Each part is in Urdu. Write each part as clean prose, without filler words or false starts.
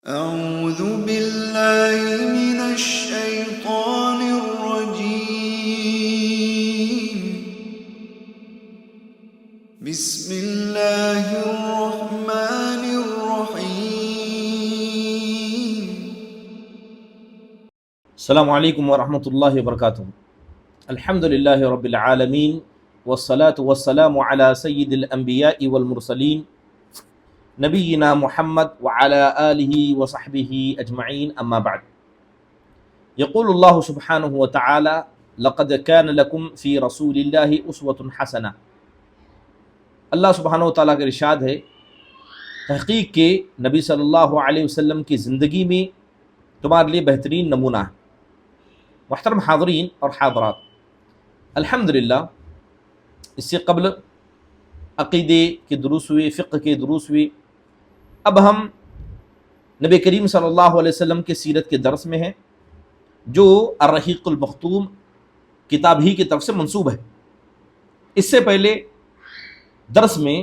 أعوذ بالله من الشيطان الرجيم. بسم الله الرحمن الرحيم. السلام علیکم ورحمۃ اللہ وبرکاتہ. الحمد للہ رب العالمین والصلاة والسلام علی سید الانبیاء والمرسلین نبینا محمد وعلی آلہ وصحبہ اجمعین، اما بعد. یقول اللہ سبحانہ وتعالی لقد کان لکم فی رسول اللہ اسوۃ حسنہ. اللہ سبحانہ وتعالیٰ کا ارشاد ہے، تحقیق کے نبی صلی اللہ علیہ وسلم کی زندگی میں تمہارے لیے بہترین نمونہ ہے. محترم حاضرین اور حاضرات، الحمدللہ اس سے قبل عقیدے کے دروس ہوئے، فقہ کے دروس ہوئے. اب ہم نبی کریم صلی اللہ علیہ وسلم کے سیرت کے درس میں ہیں، جو الرحیق المختوم کتاب ہی کی طرف سے منسوب ہے. اس سے پہلے درس میں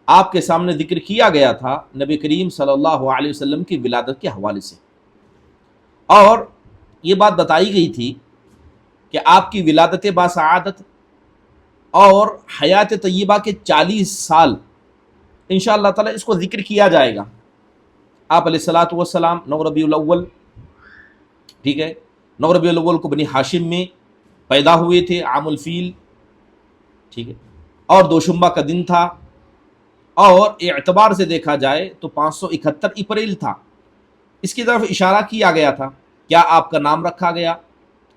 آپ کے سامنے ذکر کیا گیا تھا نبی کریم صلی اللہ علیہ وسلم کی ولادت کے حوالے سے، اور یہ بات بتائی گئی تھی کہ آپ کی ولادت باسعادت اور حیات طیبہ کے 40 سال انشاءاللہ تعالی اس کو ذکر کیا جائے گا. آپ علیہ الصلاۃ والسلام 9 ربیع الاول، ٹھیک ہے، 9 ربیع الاول کو بنی ہاشم میں پیدا ہوئے تھے، عام الفیل، ٹھیک ہے، اور دوشنبہ کا دن تھا، اور اعتبار سے دیکھا جائے تو 571 اپریل تھا. اس کی طرف اشارہ کیا گیا تھا. کیا آپ کا نام رکھا گیا؟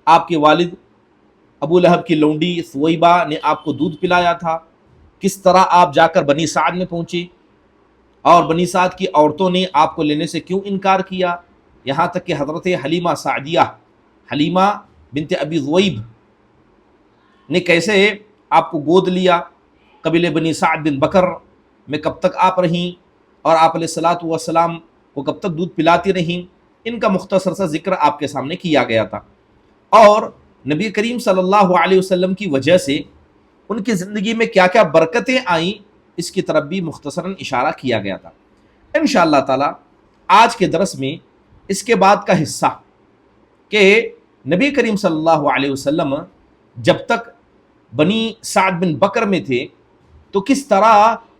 آپ کے والد ابو لہب کی لونڈی ثویبہ نے آپ کو دودھ پلایا تھا. کس طرح آپ جا کر بنی سعد میں پہنچے، اور بنی سعد کی عورتوں نے آپ کو لینے سے کیوں انکار کیا، یہاں تک کہ حضرت حلیمہ سعدیہ، حلیمہ بنت ابی ذؤیب نے کیسے آپ کو گود لیا، قبیلے بنی سعد بن بکر میں کب تک آپ رہیں، اور آپ علیہ الصلاۃ والسلام کو کب تک دودھ پلاتی رہیں. ان کا مختصر سا ذکر آپ کے سامنے کیا گیا تھا، اور نبی کریم صلی اللہ علیہ وسلم کی وجہ سے ان کی زندگی میں کیا کیا برکتیں آئیں، اس کی طرف بھی مختصراً اشارہ کیا گیا تھا. انشاءاللہ تعالی آج کے درس میں اس کے بعد کا حصہ کہ نبی کریم صلی اللہ علیہ وسلم جب تک بنی سعد بن بکر میں تھے تو کس طرح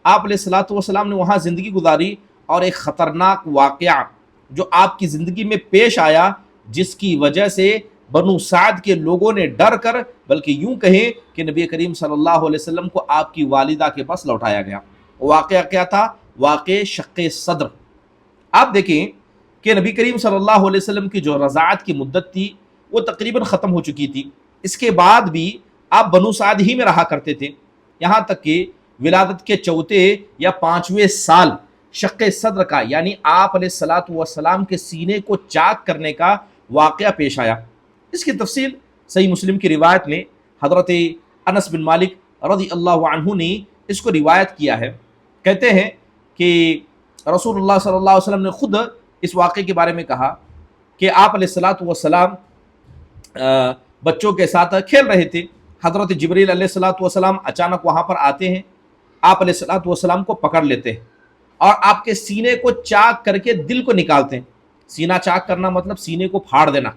آپ علیہ الصلاۃ والسلام نے وہاں زندگی گزاری، اور ایک خطرناک واقعہ جو آپ کی زندگی میں پیش آیا، جس کی وجہ سے بنو سعد کے لوگوں نے ڈر کر، بلکہ یوں کہیں کہ نبی کریم صلی اللہ علیہ وسلم کو آپ کی والدہ کے پاس لوٹایا گیا. واقعہ کیا تھا؟ واقع شق صدر. آپ دیکھیں کہ نبی کریم صلی اللہ علیہ وسلم کی جو رضاعت کی مدت تھی وہ تقریباً ختم ہو چکی تھی. اس کے بعد بھی آپ بنو سعد ہی میں رہا کرتے تھے، یہاں تک کہ ولادت کے 4 یا 5ویں سال شق صدر کا، یعنی آپ علیہ الصلاۃ والسلام کے سینے کو چاک کرنے کا واقعہ پیش آیا. اس کی تفصیل صحیح مسلم کی روایت میں حضرت انس بن مالک رضی اللہ عنہ نے اس کو روایت کیا ہے. کہتے ہیں کہ رسول اللہ صلی اللہ علیہ وسلم نے خود اس واقعے کے بارے میں کہا کہ آپ علیہ الصلاۃ والسلام بچوں کے ساتھ کھیل رہے تھے. حضرت جبریل علیہ الصلاۃ والسلام اچانک وہاں پر آتے ہیں، آپ علیہ الصلاۃ والسلام کو پکڑ لیتے ہیں، اور آپ کے سینے کو چاک کر کے دل کو نکالتے ہیں. سینہ چاک کرنا مطلب سینے کو پھاڑ دینا،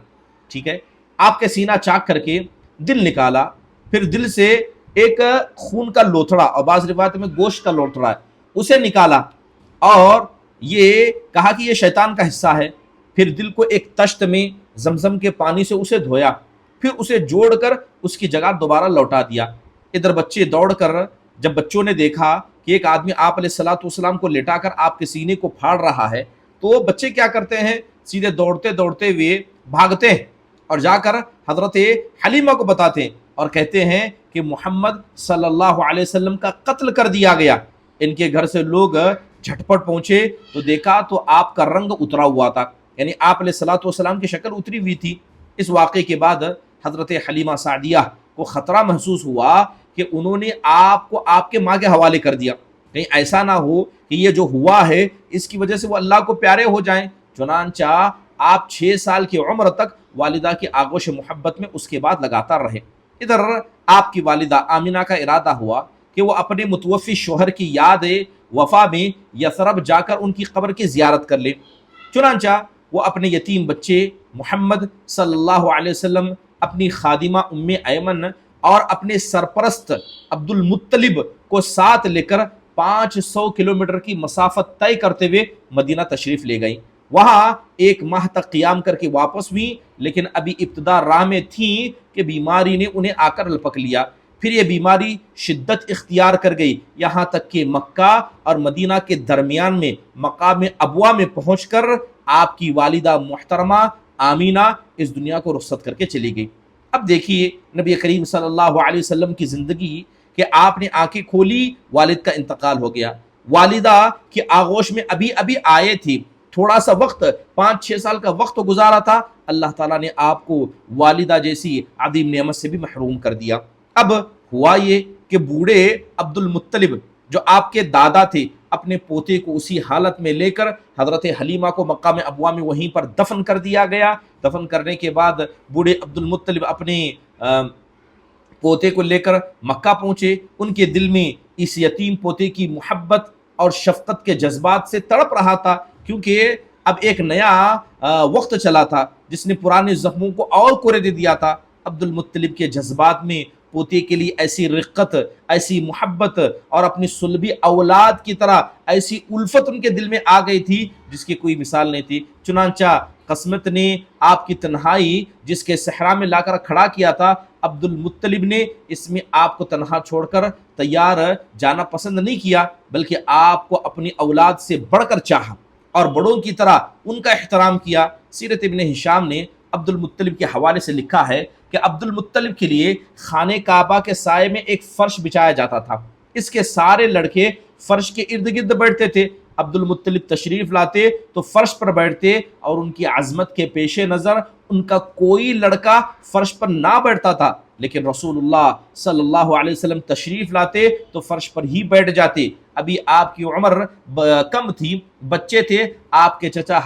ٹھیک ہے. آپ کے سینہ چاک کر کے دل نکالا، پھر دل سے ایک خون کا لوتھڑا، اور بعض روایت میں گوشت کا لوتھڑا ہے، اسے نکالا، اور یہ کہا کہ یہ شیطان کا حصہ ہے. پھر دل کو ایک تشت میں زمزم کے پانی سے اسے دھویا، پھر اسے جوڑ کر اس کی جگہ دوبارہ لوٹا دیا. ادھر بچے دوڑ کر جب بچوں نے دیکھا کہ ایک آدمی آپ علیہ الصلاۃ والسلام کو لٹا کر آپ کے سینے کو پھاڑ رہا ہے، تو وہ بچے کیا کرتے ہیں، سیدھے دوڑتے دوڑتے ہوئے بھاگتے ہیں اور جا کر حضرت حلیمہ کو بتاتے ہیں اور کہتے ہیں کہ محمد صلی اللہ علیہ وسلم کا قتل کر دیا گیا. ان کے گھر سے لوگ جھٹپٹ پہنچے تو دیکھا تو آپ کا رنگ اترا ہوا تھا، یعنی آپ علیہ الصلاۃ والسلام کی شکل اتری ہوئی تھی. اس واقعے کے بعد حضرت حلیمہ سعدیہ کو خطرہ محسوس ہوا کہ انہوں نے آپ کو آپ کے ماں کے حوالے کر دیا، کہیں ایسا نہ ہو کہ یہ جو ہوا ہے اس کی وجہ سے وہ اللہ کو پیارے ہو جائیں. چنانچہ آپ 6 سال کی عمر تک والدہ کی آغوش محبت میں اس کے بعد لگاتار رہے. ادھر آپ کی والدہ آمینہ کا ارادہ ہوا کہ وہ اپنے متوفی شوہر کی یاد وفا میں یثرب جا کر ان کی قبر کی زیارت کر لے. چنانچہ وہ اپنے یتیم بچے محمد صلی اللہ علیہ وسلم، اپنی خادمہ ام ایمن اور اپنے سرپرست عبد المطلب کو ساتھ لے کر 500 کلومیٹر کی مسافت طے کرتے ہوئے مدینہ تشریف لے گئیں۔ وہاں 1 ماہ تک قیام کر کے واپس ہوئی، لیکن ابھی ابتدا راہ میں تھیں کہ بیماری نے انہیں آ کر لپک لیا۔ پھر یہ بیماری شدت اختیار کر گئی، یہاں تک کہ مکہ اور مدینہ کے درمیان میں مقام ابوا میں پہنچ کر آپ کی والدہ محترمہ آمینہ اس دنیا کو رخصت کر کے چلی گئی۔ اب دیکھیے نبی کریم صلی اللہ علیہ وسلم کی زندگی کہ آپ نے آنکھیں کھولی، والد کا انتقال ہو گیا، والدہ کی آغوش میں ابھی آئے تھی، تھوڑا سا وقت 5-6 سال کا وقت گزارا تھا، اللہ تعالیٰ نے آپ کو والدہ جیسی عظیم نعمت سے بھی محروم کر دیا۔ اب ہوا یہ کہ بوڑھے عبد المطلب جو آپ کے دادا تھے، اپنے پوتے کو اسی حالت میں لے کر حضرت حلیمہ کو مقام ابوا میں وہیں پر دفن کر دیا گیا۔ دفن کرنے کے بعد بوڑھے عبد المطلب اپنے پوتے کو لے کر مکہ پہنچے۔ ان کے دل میں اس یتیم پوتے کی محبت اور شفقت کے جذبات سے تڑپ رہا تھا، کیونکہ اب ایک نیا وقت چلا تھا جس نے پرانے زخموں کو اور کوڑے دے دیا تھا۔ عبد المطلب کے جذبات میں پوتے کے لیے ایسی رقت، ایسی محبت اور اپنی صلبی اولاد کی طرح ایسی الفت ان کے دل میں آ گئی تھی جس کی کوئی مثال نہیں تھی۔ چنانچہ قسمت نے آپ کی تنہائی جس کے صحرا میں لا کر کھڑا کیا تھا، عبد المطلب نے اس میں آپ کو تنہا چھوڑ کر تیار جانا پسند نہیں کیا، بلکہ آپ کو اپنی اولاد سے بڑھ کر چاہا اور بڑوں کی طرح ان کا احترام کیا۔ سیرت ابن ہشام نے عبد المطلب کے حوالے سے لکھا ہے کہ عبد المطلب کے لیے خانہ کعبہ کے سائے میں ایک فرش بچھایا جاتا تھا، اس کے سارے لڑکے فرش کے ارد گرد بیٹھتے تھے۔ عبد المطلب تشریف لاتے تو فرش پر بیٹھتے اور ان کی عظمت کے پیش نظر ان کا کوئی لڑکا فرش پر نہ بیٹھتا تھا، لیکن رسول اللہ صلی اللہ علیہ وسلم تشریف لاتے تو فرش پر ہی بیٹھ جاتے۔ ابھی آپ کی عمر کم تھی، بچے تھے، آپ کے چچا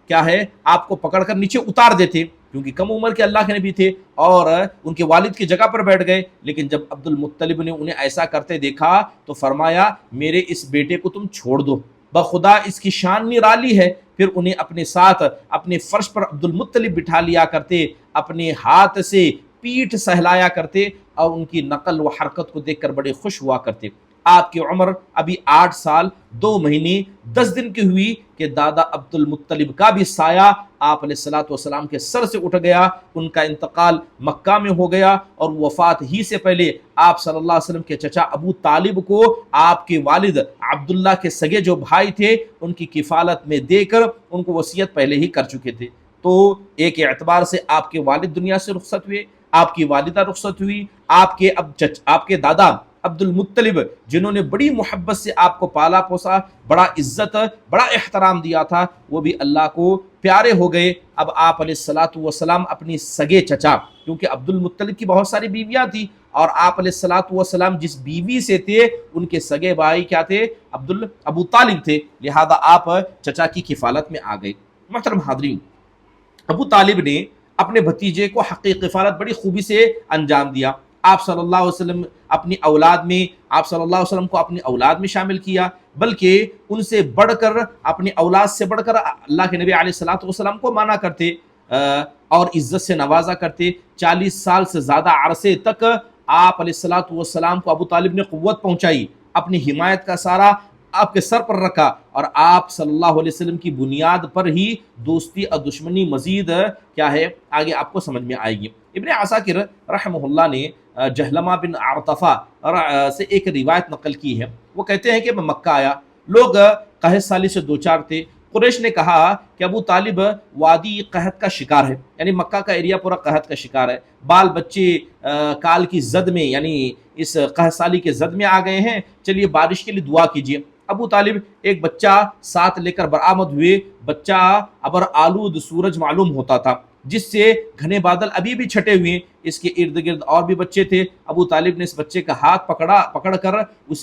کیا ہے آپ کو پکڑ کر نیچے اتار دیتے، کیونکہ کم عمر کے اللہ کے نبی تھے اور ان کے والد کی جگہ پر بیٹھ گئے۔ لیکن جب عبد المطلب نے انہیں ایسا کرتے دیکھا تو فرمایا میرے اس بیٹے کو تم چھوڑ دو، بخدا اس کی شان نرالی ہے۔ پھر انہیں اپنے ساتھ اپنے فرش پر عبد المطلب بٹھا لیا کرتے، اپنے ہاتھ سے پیٹھ سہلایا کرتے اور ان کی نقل و حرکت کو دیکھ کر بڑے خوش ہوا کرتے۔ آپ کی عمر ابھی 8 سال 2 مہینے 10 دن کی ہوئی کہ دادا عبد المطلب کا بھی سایہ آپ علیہ الصلوۃ والسلام کے سر سے اٹھ گیا، ان کا انتقال مکہ میں ہو گیا اور وفات ہی سے پہلے آپ صلی اللہ علیہ وسلم کے چچا ابو طالب کو آپ کے والد عبداللہ کے سگے جو بھائی تھے ان کی کفالت میں دے کر ان کو وصیت پہلے ہی کر چکے تھے۔ تو ایک اعتبار سے آپ کے والد دنیا سے رخصت ہوئے، آپ کی والدہ رخصت ہوئی، آپ کے دادا عبد المطلب جنہوں نے بڑی محبت سے آپ کو پالا پوسا، بڑا عزت بڑا احترام دیا تھا، وہ بھی اللہ کو پیارے ہو گئے۔ اب آپ علیہ الصلوۃ والسلام اپنی سگے چچا، کیونکہ عبد المطلب کی بہت ساری بیویاں تھیں اور آپ علیہ الصلوۃ والسلام جس بیوی سے تھے ان کے سگے بھائی کیا تھے؟ ابو طالب تھے، لہذا آپ چچا کی کفالت میں آ گئے۔ محترم حاضرین، ابو طالب نے اپنے بھتیجے کو حق کفالت بڑی خوبی سے انجام دیا۔ آپ صلی اللہ علیہ وسلم کو اپنی اولاد میں شامل کیا، بلکہ ان سے بڑھ کر اپنی اولاد سے بڑھ کر اللہ کے نبی علیہ الصلوۃ والسلام کو مانا کرتے اور عزت سے نوازا کرتے۔ 40 سال سے زیادہ عرصے تک آپ علیہ الصلوۃ والسلام کو ابو طالب نے قوت پہنچائی، اپنی حمایت کا سارا آپ کے سر پر رکھا اور آپ صلی اللہ علیہ وسلم کی بنیاد پر ہی دوستی اور دشمنی مزید کیا ہے آگے آپ کو سمجھ میں آئے گی۔ ابن عساکر رحمہ اللہ نے جہلمہ بن عرطفہ سے ایک روایت نقل کی ہے، وہ کہتے ہیں کہ میں مکہ آیا، لوگ قحط سالی سے دوچار تھے، قریش نے کہا کہ ابو طالب وادی قحط کا شکار ہے، یعنی مکہ کا ایریا پورا قحط کا شکار ہے، بال بچے کال کی زد میں یعنی اس قحط سالی کے زد میں آ گئے ہیں، چلیے بارش کے لیے دعا کیجیے۔ ابو طالب ایک بچہ ساتھ لے کر برآمد ہوئے، بچہ ابر آلود سورج معلوم ہوتا تھا جس سے گھنے بادل ابھی بھی چھٹے ہوئے، اس کے ارد گرد اور بھی بچے تھے۔ ابو طالب نے اس بچے کا ہاتھ پکڑ کر اس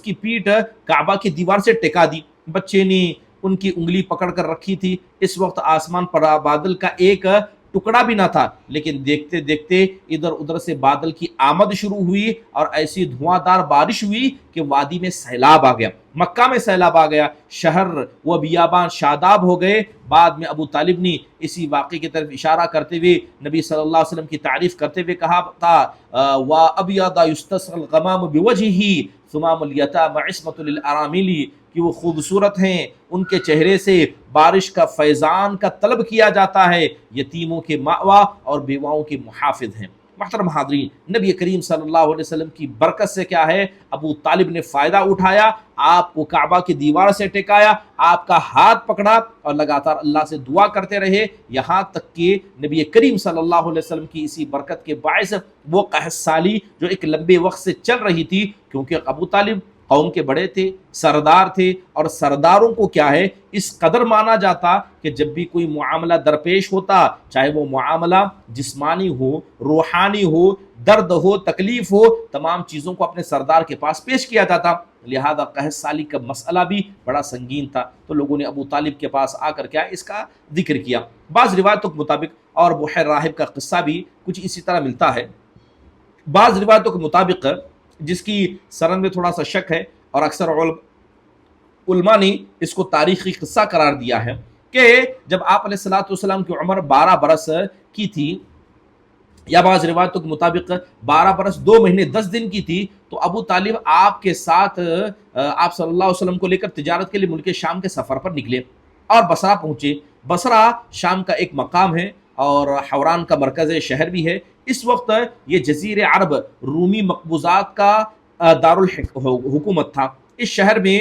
کی پیٹھ کعبہ کی دیوار سے ٹکا دی، بچے نے ان کی انگلی پکڑ کر رکھی تھی۔ اس وقت آسمان پر بادل کا ایک ٹکڑا بھی نہ تھا، لیکن دیکھتے دیکھتے ادھر ادھر سے بادل کی آمد شروع ہوئی اور ایسی دھواں دار بارش ہوئی کہ وادی میں سیلاب آ گیا، مکہ میں سیلاب آ گیا، شہر و بیابان شاداب ہو گئے۔ بعد میں ابو طالب نے اسی واقعے کی طرف اشارہ کرتے ہوئے نبی صلی اللہ علیہ وسلم کی تعریف کرتے ہوئے کہا تھا وَأَبْيَضَ يُسْتَسْقَى الْغَمَامُ بِوَجْهِهِ ثُمَامُ الْيَتَامَ عِصْمَةٌ لِلْأَرَامِلِ، کہ وہ خوبصورت ہیں، ان کے چہرے سے بارش کا فیضان کا طلب کیا جاتا ہے، یتیموں کے مأویٰ اور بیواؤں کے محافظ ہیں۔ محترم حاضرین، نبی کریم صلی اللہ علیہ وسلم کی برکت سے کیا ہے، ابو طالب نے فائدہ اٹھایا، آپ کو کعبہ کی دیوار سے ٹکایا، آپ کا ہاتھ پکڑا اور لگاتار اللہ سے دعا کرتے رہے، یہاں تک کہ نبی کریم صلی اللہ علیہ وسلم کی اسی برکت کے باعث وہ قحط سالی جو ایک لمبے وقت سے چل رہی تھی، کیونکہ ابو طالب قوم کے بڑے تھے، سردار تھے، اور سرداروں کو کیا ہے اس قدر مانا جاتا کہ جب بھی کوئی معاملہ درپیش ہوتا، چاہے وہ معاملہ جسمانی ہو، روحانی ہو، درد ہو، تکلیف ہو، تمام چیزوں کو اپنے سردار کے پاس پیش کیا جاتا، لہذا قحط سالی کا مسئلہ بھی بڑا سنگین تھا، تو لوگوں نے ابو طالب کے پاس آ کر کیا اس کا ذکر کیا۔ بعض روایتوں کے مطابق، اور بحیر راہب کا قصہ بھی کچھ اسی طرح ملتا ہے، بعض روایتوں کے مطابق جس کی سند میں تھوڑا سا شک ہے، اور اکثر علماء نے اس کو تاریخی قصہ قرار دیا ہے، کہ جب آپ علیہ الصلوۃ والسلام کی عمر 12 برس کی تھی، یا بعض روایتوں کے مطابق 12 برس 2 مہینے 10 دن کی تھی، تو ابو طالب آپ کے ساتھ آپ صلی اللہ علیہ وسلم کو لے کر تجارت کے لیے ملک شام کے سفر پر نکلے اور بصرہ پہنچے۔ بصرہ شام کا ایک مقام ہے اور حوران کا مرکز شہر بھی ہے۔ اس وقت یہ جزیر عرب رومی مقبوضات کا دارالحکومت تھا۔ اس شہر میں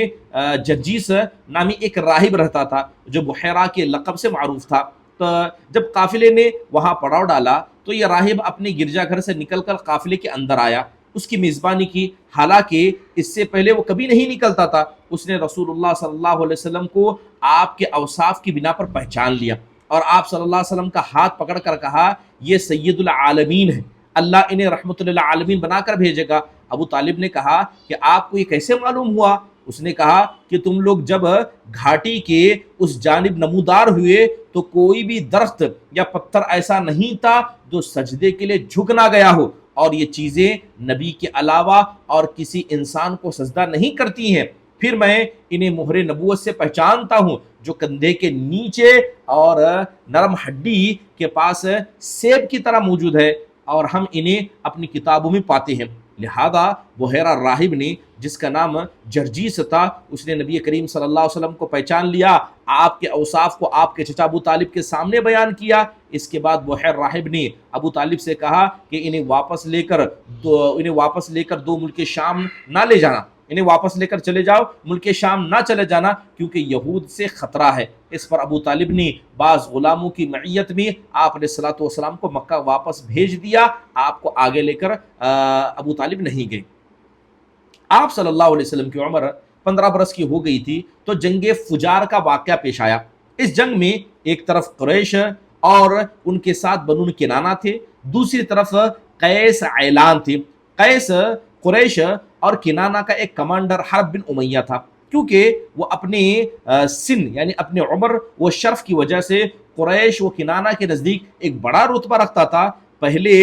جرجیس نامی ایک راہب رہتا تھا جو بحیرہ کے لقب سے معروف تھا۔ تو جب قافلے نے وہاں پڑاؤ ڈالا تو یہ راہب اپنے گرجا گھر سے نکل کر قافلے کے اندر آیا، اس کی میزبانی کی، حالانکہ اس سے پہلے وہ کبھی نہیں نکلتا تھا۔ اس نے رسول اللہ صلی اللہ علیہ وسلم کو آپ کے اوصاف کی بنا پر پہچان لیا اور آپ صلی اللہ علیہ وسلم کا ہاتھ پکڑ کر کہا یہ سید العالمین ہے، اللہ انہیں رحمت للعالمین بنا کر بھیجے گا۔ ابو طالب نے کہا کہ آپ کو یہ کیسے معلوم ہوا؟ اس نے کہا کہ تم لوگ جب گھاٹی کے اس جانب نمودار ہوئے تو کوئی بھی درخت یا پتھر ایسا نہیں تھا جو سجدے کے لیے جھک نہ گیا ہو، اور یہ چیزیں نبی کے علاوہ اور کسی انسان کو سجدہ نہیں کرتی ہیں۔ پھر میں انہیں مہر نبوت سے پہچانتا ہوں جو کندھے کے نیچے اور نرم ہڈی کے پاس سیب کی طرح موجود ہے، اور ہم انہیں اپنی کتابوں میں پاتے ہیں۔ لہذا بحیرہ راہب نے، جس کا نام جرجیس تھا، اس نے نبی کریم صلی اللہ علیہ وسلم کو پہچان لیا، آپ کے اوصاف کو آپ کے چچا ابو طالب کے سامنے بیان کیا۔ اس کے بعد بحیر راہب نے ابو طالب سے کہا کہ انہیں واپس لے کر دو ملک شام نہ لے جانا، انہیں واپس لے کر چلے جاؤ، ملک شام نہ چلے جانا، کیونکہ یہود سے خطرہ ہے۔ اس پر ابو طالب نے بعض غلاموں کی معیت میں آپ علیہ الصلوۃ والسلام کو مکہ واپس بھیج دیا، آپ کو آگے لے کر ابو طالب نہیں گئے۔ آپ صلی اللہ علیہ وسلم کی عمر 15 برس کی ہو گئی تھی تو جنگ فجار کا واقعہ پیش آیا۔ اس جنگ میں ایک طرف قریش اور ان کے ساتھ بنو کنانہ تھے، دوسری طرف قیس عیلان تھے۔ قیس قریش اور کنانہ کا ایک کمانڈر حرب بن امیہ تھا، کیونکہ وہ اپنے سن یعنی اپنے عمر و شرف کی وجہ سے قریش و کنانہ کے نزدیک ایک بڑا رتبہ رکھتا تھا۔ پہلے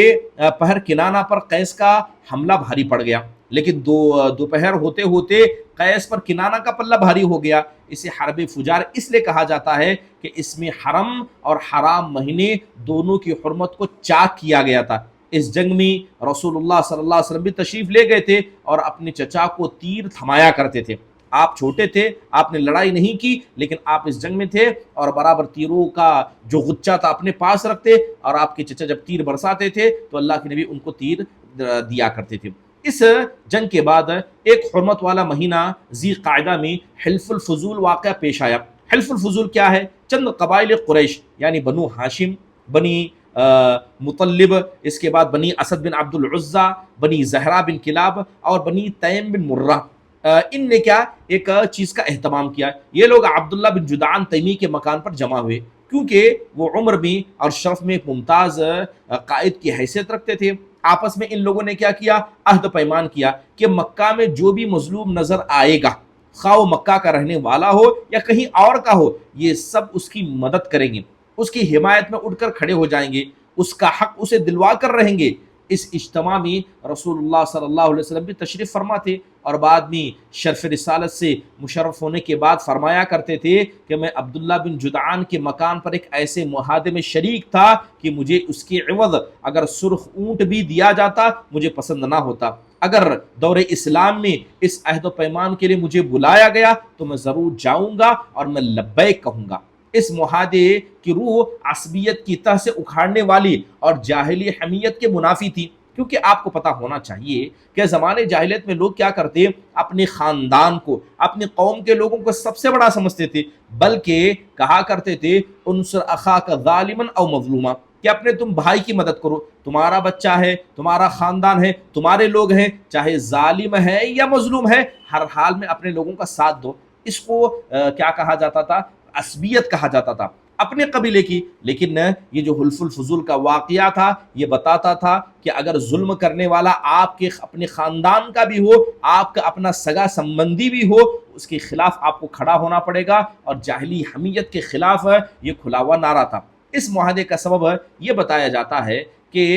پہر کنانہ پر قیس کا حملہ بھاری پڑ گیا، لیکن دوپہر ہوتے ہوتے قیس پر کنانہ کا پلہ بھاری ہو گیا۔ اسے حرب فجار اس لیے کہا جاتا ہے کہ اس میں حرم اور حرام مہینے دونوں کی حرمت کو چاک کیا گیا تھا۔ اس جنگ میں رسول اللہ صلی اللہ علیہ وسلم بھی تشریف لے گئے تھے اور اپنے چچا کو تیر تھمایا کرتے تھے۔ آپ چھوٹے تھے، آپ نے لڑائی نہیں کی، لیکن آپ اس جنگ میں تھے اور برابر تیروں کا جو غچہ تھا اپنے پاس رکھتے، اور آپ کے چچا جب تیر برساتے تھے تو اللہ کے نبی ان کو تیر دیا کرتے تھے۔ اس جنگ کے بعد ایک حرمت والا مہینہ ذی قعدہ میں حلف الفضول واقعہ پیش آیا۔ حلف الفضول کیا ہے؟ چند قبائل قریش یعنی بنو ہاشم، بنی مطلب، اس کے بعد بنی اسد بن عبد العزہ، بنی زہرہ بن کلاب اور بنی تیم بن مرہ، ان نے کیا ایک چیز کا اہتمام کیا۔ یہ لوگ عبداللہ بن جدعان تیمی کے مکان پر جمع ہوئے، کیونکہ وہ عمر میں اور شرف میں ایک ممتاز قائد کی حیثیت رکھتے تھے۔ آپس میں ان لوگوں نے کیا کیا؟ عہد پیمان کیا کہ مکہ میں جو بھی مظلوم نظر آئے گا، خواہ وہ مکہ کا رہنے والا ہو یا کہیں اور کا ہو، یہ سب اس کی مدد کریں گے۔ اس کی حمایت میں اٹھ کر کھڑے ہو جائیں گے، اس کا حق اسے دلوا کر رہیں گے۔ اس اجتماع میں رسول اللہ صلی اللہ علیہ وسلم بھی تشریف فرما تھے، اور بعد میں شرف رسالت سے مشرف ہونے کے بعد فرمایا کرتے تھے کہ میں عبداللہ بن جدعان کے مکان پر ایک ایسے معاہدے میں شریک تھا کہ مجھے اس کی عوض اگر سرخ اونٹ بھی دیا جاتا مجھے پسند نہ ہوتا۔ اگر دور اسلام میں اس عہد و پیمان کے لیے مجھے بلایا گیا تو میں ضرور جاؤں گا اور میں لبیک کہوں گا۔ اس معاہدے کی روح عصبیت کی تہ سے اکھاڑنے والی اور جاہلی حمیت کے منافی تھی، کیونکہ آپ کو پتہ ہونا چاہیے کہ زمانے جاہلیت میں لوگ کیا کرتے، اپنے خاندان کو، اپنی قوم کے لوگوں کو سب سے بڑا سمجھتے تھے، بلکہ کہا کرتے تھے انصر اخاک ظالما او مظلوما، کہ اپنے تم بھائی کی مدد کرو، تمہارا بچہ ہے، تمہارا خاندان ہے، تمہارے لوگ ہیں، چاہے ظالم ہے یا مظلوم ہے، ہر حال میں اپنے لوگوں کا ساتھ دو۔ اس کو کیا کہا جاتا تھا؟ عصبیت کہا جاتا تھا، اپنے قبیلے کی۔ لیکن یہ جو حلف الفضول کا واقعہ تھا یہ بتاتا تھا کہ اگر ظلم کرنے والا آپ کے اپنے خاندان کا بھی ہو، آپ کا اپنا سگا سمبندی بھی ہو، اس کے خلاف آپ کو کھڑا ہونا پڑے گا، اور جاہلی حمیت کے خلاف یہ کھلا ہوا نعرہ تھا۔ اس معاہدے کا سبب یہ بتایا جاتا ہے کہ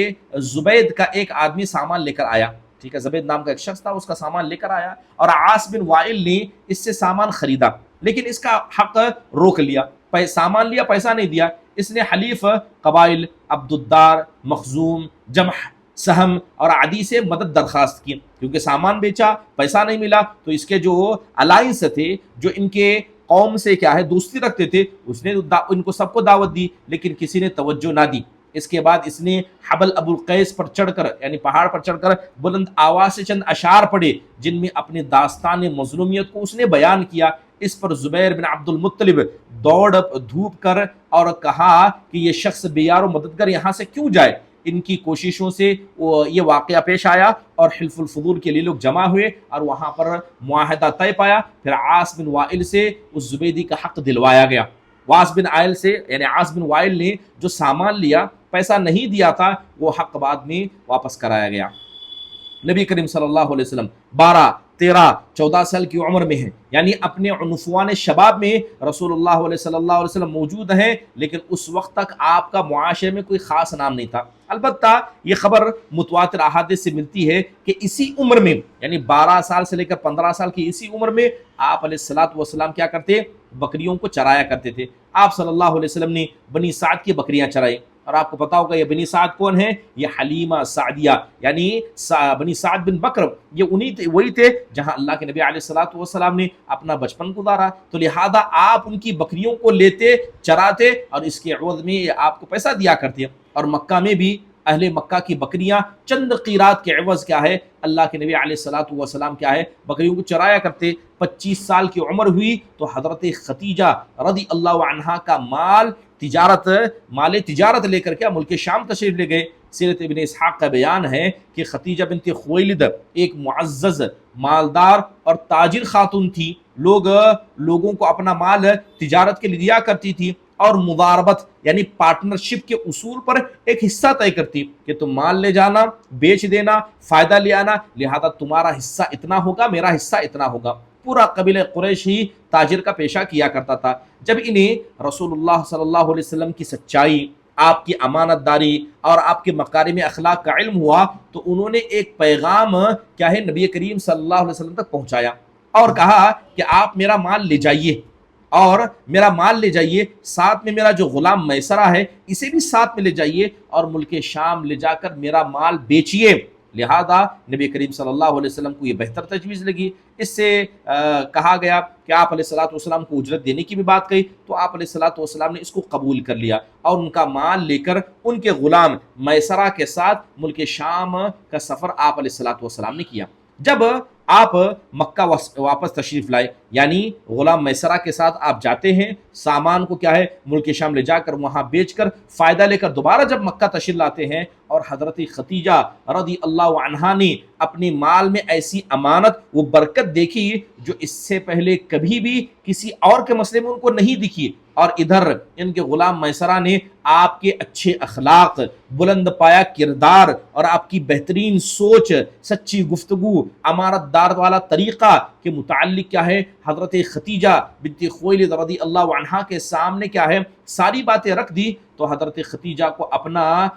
زبید کا ایک آدمی سامان لے کر آیا، ٹھیک ہے، زبید نام کا ایک شخص تھا، اس کا سامان لے کر آیا، اور عاص بن وائل نے اس سے سامان خریدا، لیکن اس کا حق روک لیا، سامان لیا، پیسہ نہیں دیا۔ اس نے حلیف قبائل عبد الدار، مخزوم، جمح، سہم اور عدی سے مدد درخواست کی، کیونکہ سامان بیچا، پیسہ نہیں ملا، تو اس کے جو الائنس تھے، جو ان کے قوم سے کیا ہے دوستی رکھتے تھے، اس نے ان کو سب کو دعوت دی، لیکن کسی نے توجہ نہ دی۔ اس کے بعد اس نے حبل ابو القیس پر چڑھ کر، یعنی پہاڑ پر چڑھ کر بلند آواز سے چند اشعار پڑھے، جن میں اپنی داستان مظلومیت کو اس نے بیان کیا۔ اس پر زبیر بن عبد المطلب دوڑ دھوپ کر اور کہا کہ یہ شخص بے یار و مددگار یہاں سے کیوں جائے۔ ان کی کوششوں سے یہ واقعہ پیش آیا، اور حلف الفضول کے لیے لوگ جمع ہوئے، اور وہاں پر معاہدہ طے پایا۔ پھر عاص بن وائل سے اس زبیدی کا حق دلوایا گیا۔ عاص بن وائل سے، یعنی عاص بن وائل نے جو سامان لیا، پیسہ نہیں دیا تھا، وہ حق بعد میں واپس کرایا گیا۔ نبی کریم صلی اللہ علیہ وسلم 12، 13، 14 سال کی عمر میں ہیں، یعنی اپنے عنفوان شباب میں رسول اللہ صلی اللہ علیہ وسلم موجود ہیں، لیکن اس وقت تک آپ کا معاشرے میں کوئی خاص نام نہیں تھا۔ البتہ یہ خبر متواتر احادیث سے ملتی ہے کہ اسی عمر میں، یعنی 12 سال سے لے کر 15 سال کی اسی عمر میں آپ علیہ الصلوۃ والسلام کیا کرتے، بکریوں کو چرایا کرتے تھے۔ آپ صلی اللہ علیہ وسلم نے بنی سعد کی بکریاں چرائی، اور آپ کو پتا ہوگا یہ بنی سعد کون ہیں؟ یہ حلیمہ سعدیہ، یعنی بنی سعد بن بکر، یہ وہی تھے جہاں اللہ کے نبی علیہ الصلوۃ والسلام نے اپنا بچپن گزارا، تو لہذا آپ ان کی بکریوں کو لیتے، چراتے، اور اس کے عوض میں آپ کو پیسہ دیا کرتے۔ اور مکہ میں بھی اہل مکہ کی بکریاں چند قیرات کے عوض کیا ہے، اللہ کے نبی علیہ الصلوۃ والسلام کیا ہے، بکریوں کو چرایا کرتے۔ 25 سال کی عمر ہوئی تو حضرت خدیجہ رضی اللہ عنہا کا مال تجارت لے کر کیا ملک شام تشریف لے گئے۔ سیرت ابن اسحاق کا بیان ہے کہ خدیجہ بنت خویلد ایک معزز، مالدار اور تاجر خاتون تھی۔ لوگوں کو اپنا مال تجارت کے لیے دیا کرتی تھی، اور مضاربت یعنی پارٹنرشپ کے اصول پر ایک حصہ طے کرتی کہ تم مال لے جانا، بیچ دینا، فائدہ لے آنا، لہذا تمہارا حصہ اتنا ہوگا، میرا حصہ اتنا ہوگا۔ پورا قبیلہ قریش ہی تاجر کا پیشہ کیا کرتا تھا۔ جب انہیں رسول اللہ صلی اللہ علیہ وسلم کی سچائی، آپ کی امانت داری اور آپ کے مکارم اخلاق کا علم ہوا، تو انہوں نے ایک پیغام کیا ہے نبی کریم صلی اللہ علیہ وسلم تک پہنچایا، اور کہا کہ آپ میرا مال لے جائیے، ساتھ میں میرا جو غلام میسرہ ہے اسے بھی ساتھ میں لے جائیے، اور ملک شام لے جا کر میرا مال بیچیے۔ لہذا نبی کریم صلی اللہ علیہ وسلم کو یہ بہتر تجویز لگی۔ اس سے کہا گیا کہ آپ علیہ الصلوۃ والسلام کو اجرت دینے کی بھی بات کہی، تو آپ علیہ الصلوۃ والسلام نے اس کو قبول کر لیا، اور ان کا مال لے کر ان کے غلام میسرہ کے ساتھ ملک شام کا سفر آپ علیہ الصلوۃ والسلام نے کیا۔ جب آپ مکہ واپس تشریف لائے، یعنی غلام میسرہ کے ساتھ آپ جاتے ہیں، سامان کو کیا ہے ملک شام لے جا کر وہاں بیچ کر فائدہ لے کر دوبارہ جب مکہ تشریف لاتے ہیں، اور حضرت خدیجہ رضی اللہ عنہا نے اپنے مال میں ایسی امانت و برکت دیکھی جو اس سے پہلے کبھی بھی کسی اور کے مسئلے میں ان کو نہیں دکھی، اور ادھر ان کے غلام میسرہ نے آپ کے اچھے اخلاق، بلند پایا کردار اور آپ کی بہترین سوچ، سچی گفتگو، امانت دار والا طریقہ کے متعلق کیا ہے حضرت خدیجہ بنت خویلد رضی اللہ عنہا کے سامنے کیا ہے ساری باتیں رکھ دی، تو حضرت خدیجہ کو اپنا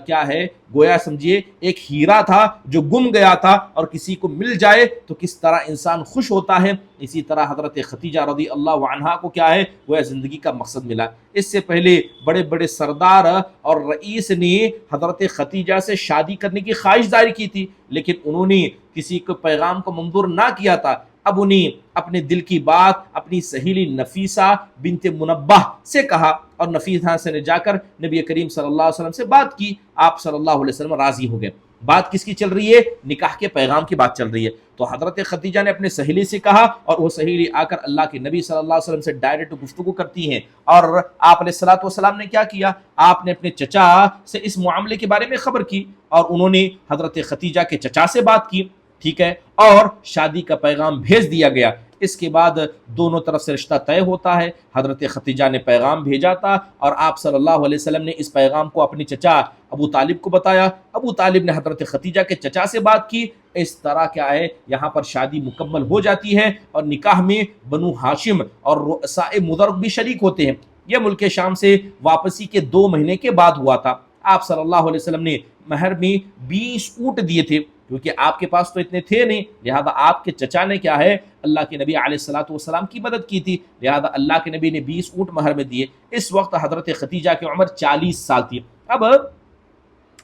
کیا ہے گویا سمجھیے ایک ہیرا تھا جو گم گیا تھا، اور کسی کو مل جائے تو کس طرح انسان خوش ہوتا ہے، اسی طرح حضرت خدیجہ رضی اللہ عنہا کو کیا ہے گویا زندگی کا مقصد ملا۔ اس سے پہلے بڑے بڑے سردار اور رئیس نے حضرت خدیجہ سے شادی کرنے کی خواہش ظاہر کی تھی، لیکن انہوں نے کسی کو پیغام کو منظور نہ کیا تھا۔ اب انہیں اپنے دل کی بات اپنی سہیلی نفیسہ بنت منبہ سے کہا، اور نفیسہ سے نے جا کر نبی کریم صلی اللہ علیہ وسلم سے بات کی، آپ صلی اللہ علیہ وسلم راضی ہو گئے۔ بات کس کی چل رہی ہے؟ نکاح کے پیغام کی بات چل رہی ہے۔ تو حضرت خدیجہ نے اپنے سہیلی سے کہا، اور وہ سہیلی آ کر اللہ کے نبی صلی اللہ علیہ وسلم سے ڈائریکٹ گفتگو کرتی ہیں، اور آپ علیہ الصلوۃ والسلام نے کیا کیا؟ آپ نے اپنے چچا سے اس معاملے کے بارے میں خبر کی، اور انہوں نے حضرت خدیجہ کے چچا سے بات کی، ٹھیک ہے، اور شادی کا پیغام بھیج دیا گیا۔ اس کے بعد دونوں طرف سے رشتہ طے ہوتا ہے۔ حضرت خدیجہ نے پیغام بھیجا تھا، اور آپ صلی اللہ علیہ وسلم نے اس پیغام کو اپنے چچا ابو طالب کو بتایا، ابو طالب نے حضرت خدیجہ کے چچا سے بات کی۔ اس طرح کیا ہے یہاں پر شادی مکمل ہو جاتی ہے، اور نکاح میں بنو ہاشم اور رؤساء مدرک بھی شریک ہوتے ہیں۔ یہ ملک شام سے واپسی کے 2 مہینے کے بعد ہوا تھا۔ آپ صلی اللہ علیہ وسلم نے مہر میں 20 اونٹ دیے تھے، کیونکہ آپ کے پاس تو اتنے تھے نہیں، لہذا آپ کے چچا نے کیا ہے اللہ کے نبی علیہ الصلوۃ والسلام کی مدد کی تھی، لہذا اللہ کے نبی نے 20 اونٹ مہر میں دیے۔ اس وقت حضرت خدیجہ کی عمر 40 سال تھی۔ اب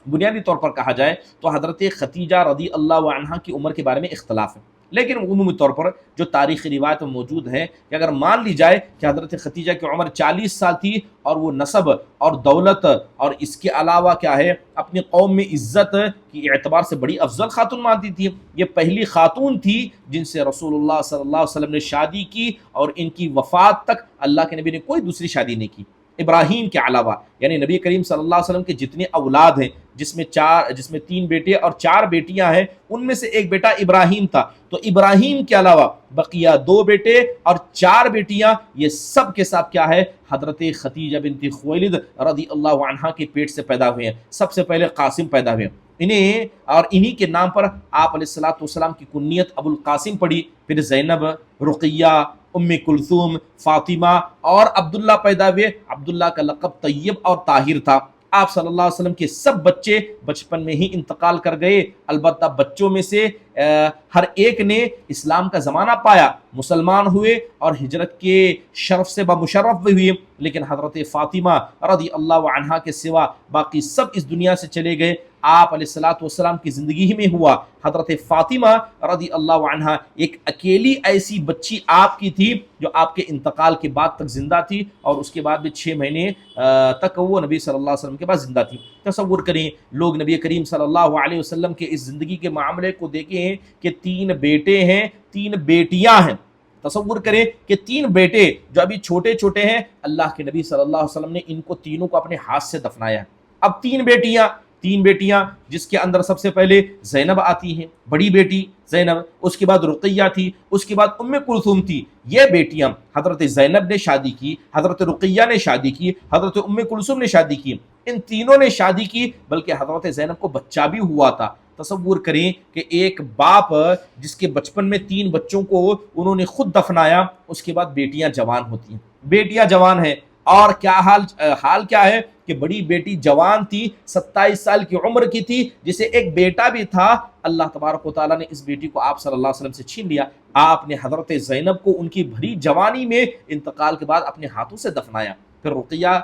بنیادی طور پر کہا جائے تو حضرت خدیجہ رضی اللہ عنہا کی عمر کے بارے میں اختلاف ہے، لیکن عمومی طور پر جو تاریخی روایت میں موجود ہے کہ اگر مان لی جائے کہ حضرت خدیجہ کی عمر 40 سال تھی، اور وہ نسب اور دولت اور اس کے علاوہ کیا ہے اپنی قوم میں عزت کی اعتبار سے بڑی افضل خاتون مانتی تھی، یہ پہلی خاتون تھی جن سے رسول اللہ صلی اللہ علیہ وسلم نے شادی کی، اور ان کی وفات تک اللہ کے نبی نے کوئی دوسری شادی نہیں کی ابراہیم کے علاوہ۔ یعنی نبی کریم صلی اللہ علیہ وسلم کے جتنے اولاد ہیں، جس میں 3 بیٹے اور 4 بیٹیاں ہیں، ان میں سے ایک بیٹا ابراہیم تھا، تو ابراہیم کے علاوہ بقیہ 2 بیٹے اور 4 بیٹیاں، یہ سب کے ساتھ کیا ہے حضرت خدیجہ بنت خویلد رضی اللہ عنہا کے پیٹ سے پیدا ہوئے ہیں۔ سب سے پہلے قاسم پیدا ہوئے، انہی کے نام پر آپ علیہ الصلوۃ والسلام کی کنیت ابو القاسم پڑی، پھر زینب، رقیہ، ام کلثوم، فاطمہ اور عبداللہ پیدا ہوئے۔ عبداللہ کا لقب طیب اور طاہر تھا۔ آپ صلی اللہ علیہ وسلم کے سب بچے بچپن میں ہی انتقال کر گئے، البتہ بچوں میں سے ہر ایک نے اسلام کا زمانہ پایا، مسلمان ہوئے اور ہجرت کے شرف سے بمشرف بھی ہوئے، لیکن حضرت فاطمہ رضی اللہ عنہا کے سوا باقی سب اس دنیا سے چلے گئے۔ آپ علیہ الصلوۃ والسلام کی زندگی ہی میں ہوا۔ حضرت فاطمہ رضی اللہ عنہا ایک اکیلی ایسی بچی آپ کی تھی جو آپ کے انتقال کے بعد تک زندہ تھی، اور اس کے بعد بھی 6 مہینے تک وہ نبی صلی اللہ علیہ وسلم کے پاس زندہ تھی۔ تصور کریں لوگ نبی کریم صلی اللہ علیہ وسلم کے اس زندگی کے معاملے کو دیکھیں کہ 3 بیٹے ہیں، 3 بیٹیاں ہیں۔ تصور کریں کہ 3 بیٹے جو ابھی چھوٹے چھوٹے ہیں، اللہ کے نبی صلی اللہ علیہ وسلم نے ان کو تینوں کو اپنے ہاتھ سے دفنایا۔ اب 3 بیٹیاں جس کے اندر سب سے پہلے زینب آتی ہیں، بڑی بیٹی زینب، اس کے بعد رقیہ تھی، اس کے بعد ام کلثوم تھی۔ یہ بیٹیاں حضرت زینب نے شادی کی، حضرت رقیہ نے شادی کی، حضرت ام کلثوم نے شادی کی، ان تینوں نے شادی کی، بلکہ حضرت زینب کو بچہ بھی ہوا تھا۔ تصور کریں کہ ایک باپ جس کے بچپن میں 3 بچوں کو انہوں نے خود دفنایا، اس کے بعد بیٹیاں جوان ہوتی ہیں، بیٹیاں جوان ہیں، اور کیا حال کیا ہے کہ بڑی بیٹی جوان تھی، 27 سال کی عمر کی تھی، جسے ایک بیٹا بھی تھا۔ اللہ تبارک و تعالیٰ نے اس بیٹی کو آپ صلی اللہ علیہ وسلم سے چھین لیا۔ آپ نے حضرت زینب کو ان کی بھری جوانی میں انتقال کے بعد اپنے ہاتھوں سے دفنایا۔ پھر رقیہ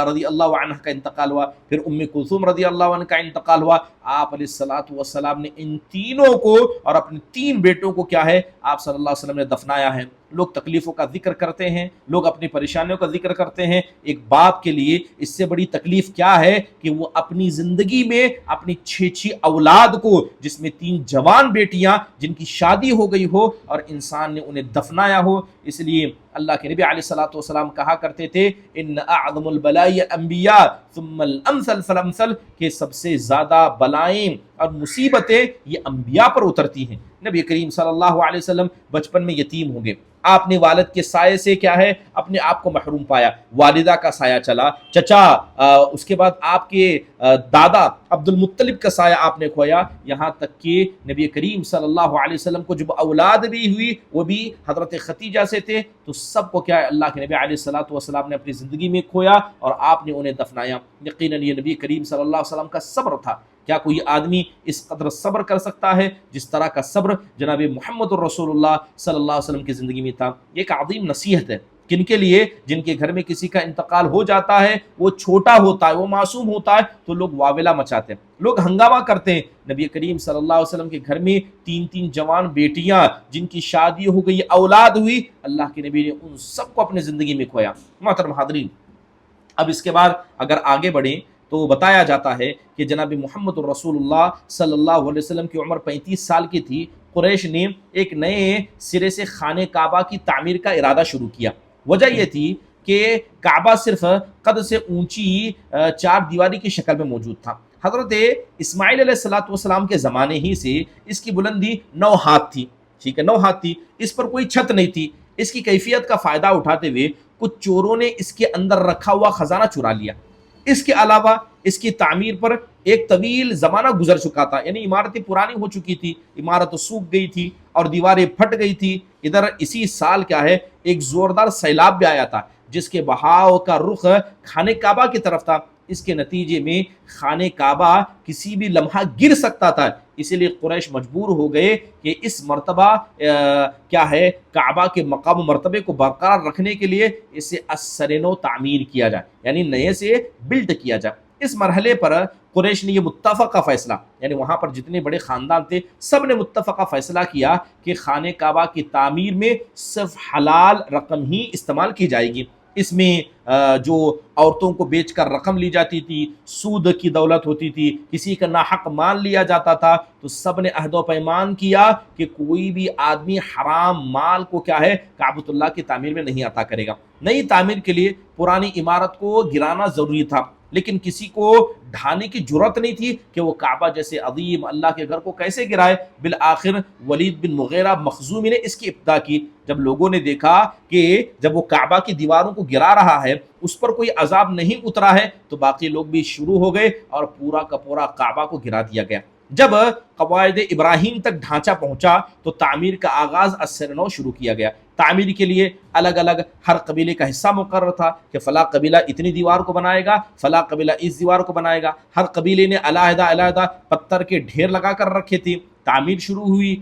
رضی اللہ عنہ کا انتقال ہوا، پھر ام کلثوم رضی اللہ عنہ کا انتقال ہوا۔ آپ علیہ الصلوۃ والسلام نے ان تینوں کو اور اپنے 3 بیٹوں کو کیا ہے آپ صلی اللہ علیہ وسلم نے دفنایا ہے۔ لوگ تکلیفوں کا ذکر کرتے ہیں، لوگ اپنی پریشانیوں کا ذکر کرتے ہیں۔ ایک باپ کے لیے اس سے بڑی تکلیف کیا ہے کہ وہ اپنی زندگی میں اپنی 6 اولاد کو، جس میں 3 جوان بیٹیاں جن کی شادی ہو گئی ہو، اور انسان نے انہیں دفنایا ہو۔ اس لیے اللہ کے نبی علیہ الصلوۃ والسلام کہا کرتے تھے ان اعظم البلاء انبیاء ثم الامثل فالامثل، کہ سب سے زیادہ بلائیں اور مصیبتیں یہ انبیاء پر اترتی ہیں۔ نبی کریم صلی اللہ علیہ وسلم بچپن میں یتیم ہو گئے، آپ نے والد کے سائے سے کیا ہے اپنے آپ کو محروم پایا، والدہ کا سایہ چلا، چچا، اس کے بعد آپ کے دادا عبد المطلب کا سایہ آپ نے کھویا، یہاں تک کہ نبی کریم صلی اللہ علیہ وسلم کو جب اولاد بھی ہوئی وہ بھی حضرت ختیجہ سے تھے، تو سب کو کیا ہے اللہ کے نبی علیہ الصلوۃ والسلام نے اپنی زندگی میں کھویا اور آپ نے انہیں دفنایا۔ یقیناً یہ نبی کریم صلی اللہ علیہ وسلم کا صبر تھا۔ کیا کوئی آدمی اس قدر صبر کر سکتا ہے جس طرح کا صبر جناب محمد الرسول اللہ صلی اللہ علیہ وسلم کی زندگی میں تھا؟ یہ ایک عظیم نصیحت ہے کن کے لیے؟ جن کے گھر میں کسی کا انتقال ہو جاتا ہے، وہ چھوٹا ہوتا ہے، وہ معصوم ہوتا ہے، تو لوگ واویلا مچاتے ہیں، لوگ ہنگامہ کرتے ہیں۔ نبی کریم صلی اللہ علیہ وسلم کے گھر میں 3 جوان بیٹیاں جن کی شادی ہو گئی، اولاد ہوئی، اللہ کے نبی نے ان سب کو اپنی زندگی میں کھویا۔ محترم حاضرین، اب اس کے بعد اگر آگے بڑھیں تو بتایا جاتا ہے کہ جناب محمد الرسول اللہ صلی اللہ علیہ وسلم کی عمر 35 سال کی تھی، قریش نے ایک نئے سرے سے خانہ کعبہ کی تعمیر کا ارادہ شروع کیا۔ وجہ یہ تھی کہ کعبہ صرف قد سے اونچی 4 دیواری کی شکل میں موجود تھا۔ حضرت اسماعیل علیہ الصلوۃ والسلام کے زمانے ہی سے اس کی بلندی 9 ہاتھ تھی، ٹھیک ہے، 9 ہاتھ تھی، اس پر کوئی چھت نہیں تھی۔ اس کی کیفیت کا فائدہ اٹھاتے ہوئے کچھ چوروں نے اس کے اندر رکھا ہوا خزانہ چرا لیا۔ اس کے علاوہ اس کی تعمیر پر ایک طویل زمانہ گزر چکا تھا، یعنی عمارتیں پرانی ہو چکی تھی، عمارت سوکھ گئی تھی اور دیواریں پھٹ گئی تھی۔ ادھر اسی سال کیا ہے ایک زوردار سیلاب بھی آیا تھا جس کے بہاؤ کا رخ خانہ کعبہ کی طرف تھا۔ اس کے نتیجے میں خانہ کعبہ کسی بھی لمحہ گر سکتا تھا، اسی لیے قریش مجبور ہو گئے کہ اس مرتبہ کیا ہے کعبہ کے مقام و مرتبے کو برقرار رکھنے کے لیے اسے از نو تعمیر کیا جائے، یعنی نئے سے بلڈ کیا جائے۔ اس مرحلے پر قریش نے یہ متفقہ فیصلہ، یعنی وہاں پر جتنے بڑے خاندان تھے سب نے متفقہ فیصلہ کیا کہ خانہ کعبہ کی تعمیر میں صرف حلال رقم ہی استعمال کی جائے گی۔ اس میں جو عورتوں کو بیچ کر رقم لی جاتی تھی، سود کی دولت ہوتی تھی، کسی کا ناحق مال لیا جاتا تھا، تو سب نے عہد و پیمان کیا کہ کوئی بھی آدمی حرام مال کو کیا ہے کعبۃ اللہ کی تعمیر میں نہیں عطا کرے گا۔ نئی تعمیر کے لیے پرانی عمارت کو گرانا ضروری تھا، لیکن کسی کو ڈھانے کی جرت نہیں تھی کہ وہ کعبہ جیسے عظیم اللہ کے گھر کو کیسے گرائے۔ بالآخر ولید بن مغیرہ مخزومی نے اس کی ابتدا کی۔ جب لوگوں نے دیکھا کہ جب وہ کعبہ کی دیواروں کو گرا رہا ہے اس پر کوئی عذاب نہیں اترا ہے، تو باقی لوگ بھی شروع ہو گئے اور پورا کا پورا کعبہ کو گرا دیا گیا۔ جب قواعد ابراہیم تک ڈھانچہ پہنچا تو تعمیر کا آغاز از سر نو شروع کیا گیا۔ تعمیر کے لیے الگ الگ ہر قبیلے کا حصہ مقرر تھا کہ فلاں قبیلہ اتنی دیوار کو بنائے گا، فلاں قبیلہ اس دیوار کو بنائے گا۔ ہر قبیلے نے علیحدہ علیحدہ پتھر کے ڈھیر لگا کر رکھے تھے۔ تعمیر شروع ہوئی۔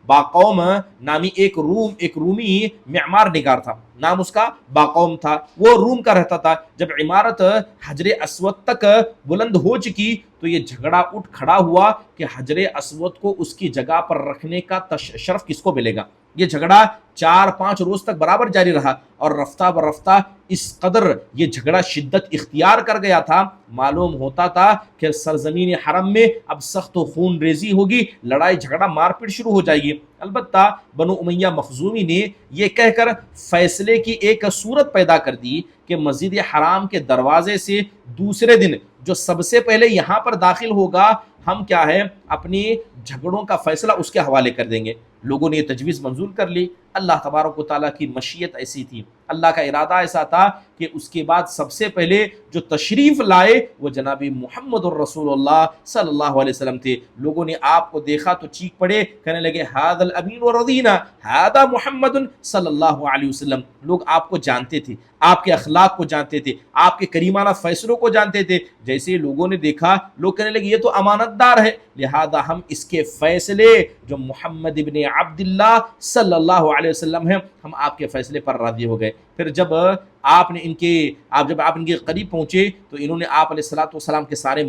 باقوم نامی ایک رومی معمار نگار تھا، نام اس کا باقوم تھا، وہ روم کا رہتا تھا۔ جب عمارت حجر اسود تک بلند ہو چکی تو یہ جھگڑا اٹھ کھڑا ہوا کہ حجر اسود کو اس کی جگہ پر رکھنے کا شرف کس کو ملے گا۔ یہ جھگڑا 4-5 روز تک برابر جاری رہا اور رفتہ برفتہ اس قدر یہ جھگڑا شدت اختیار کر گیا تھا، معلوم ہوتا تھا کہ سرزمین حرم میں اب سخت و خون ریزی ہوگی، لڑائی جھگڑا مار پیٹ شروع ہو جائے گی۔ البتہ بنو امیہ مخزومی نے یہ کہہ کر فیصلے کی ایک صورت پیدا کر دی کہ مسجد حرام کے دروازے سے دوسرے دن جو سب سے پہلے یہاں پر داخل ہوگا ہم کیا ہے اپنی جھگڑوں کا فیصلہ اس کے حوالے کر دیں گے۔ لوگوں نے یہ تجویز منظور کر لی۔ اللہ تبارک و تعالیٰ کی مشیت ایسی تھی، اللہ کا ارادہ ایسا تھا کہ اس کے بعد سب سے پہلے جو تشریف لائے وہ جناب محمد الرسول اللہ صلی اللہ علیہ وسلم تھے۔ لوگوں نے آپ کو دیکھا تو چیخ پڑے، کہنے لگے ھذا الامین ورضینا ھذا محمد صلی اللہ علیہ وسلم۔ لوگ آپ کو جانتے تھے، آپ کے اخلاق کو جانتے تھے، آپ کے کریمانہ فیصلوں کو جانتے تھے۔ جیسے لوگوں نے دیکھا لوگ کہنے لگے یہ تو امانت دار ہے، لہذا ہم اس کے فیصلے جو محمد ابن عبداللہ صلی اللہ علیہ وسلم ہیں ہم آپ کے فیصلے پر راضی ہو گئے۔ پھر جب آپ ان کے قریب پہنچے تو انہوں نے آپ علیہ الصلوۃ والسلام کے سارے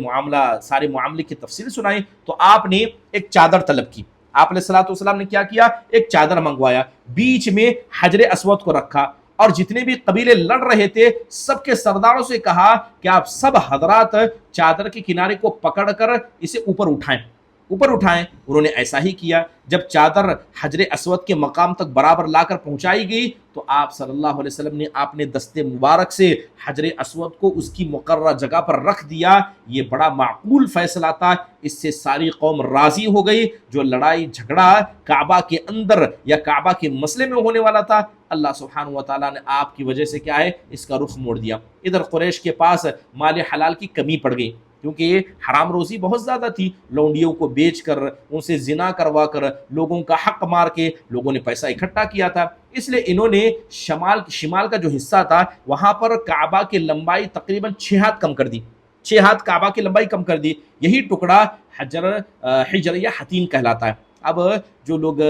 معاملے کی تفصیل سنائی، تو آپ نے ایک چادر طلب کی۔ آپ علیہ الصلوۃ والسلام نے کیا کیا؟ ایک چادر منگوایا، بیچ میں حجر اسود کو رکھا اور جتنے بھی قبیلے لڑ رہے تھے سب کے سرداروں سے کہا کہ آپ سب حضرات چادر کے کنارے کو پکڑ کر اسے اوپر اٹھائیں۔ اوپر اٹھائیں۔ انہوں نے ایسا ہی کیا۔ جب چادر حجر اسود کے مقام تک برابر لا کر پہنچائی گئی تو آپ صلی اللہ علیہ وسلم نے اپنے دست مبارک سے حجر اسود کو اس کی مقررہ جگہ پر رکھ دیا۔ یہ بڑا معقول فیصلہ تھا، اس سے ساری قوم راضی ہو گئی۔ جو لڑائی جھگڑا کعبہ کے اندر یا کعبہ کے مسئلے میں ہونے والا تھا، اللہ سبحانہ و تعالیٰ نے آپ کی وجہ سے کیا ہے اس کا رخ موڑ دیا۔ ادھر قریش کے پاس مال حلال کی کمی پڑ گئی، کیونکہ حرام روزی بہت زیادہ تھی۔ لونڈیوں کو بیچ کر، ان سے زنا کروا کر، لوگوں کا حق مار کے لوگوں نے پیسہ اکٹھا کیا تھا۔ اس لیے انہوں نے شمال کا جو حصہ تھا وہاں پر کعبہ کی لمبائی تقریباً 6 ہاتھ کم کر دی، 6 ہاتھ کعبہ کی لمبائی کم کر دی۔ یہی ٹکڑا حجر یا حتیم کہلاتا ہے۔ اب جو لوگ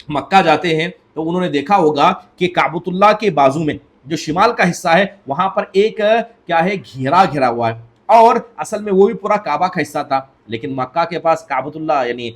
مکہ جاتے ہیں تو انہوں نے دیکھا ہوگا کہ کعبۃ اللہ کے بازو میں جو شمال کا حصہ ہے وہاں پر ایک کیا ہے گھیرا ہوا ہے، اور اصل میں وہ بھی پورا کعبہ کا حصہ تھا، لیکن مکہ کے پاس کعبۃ اللہ یعنی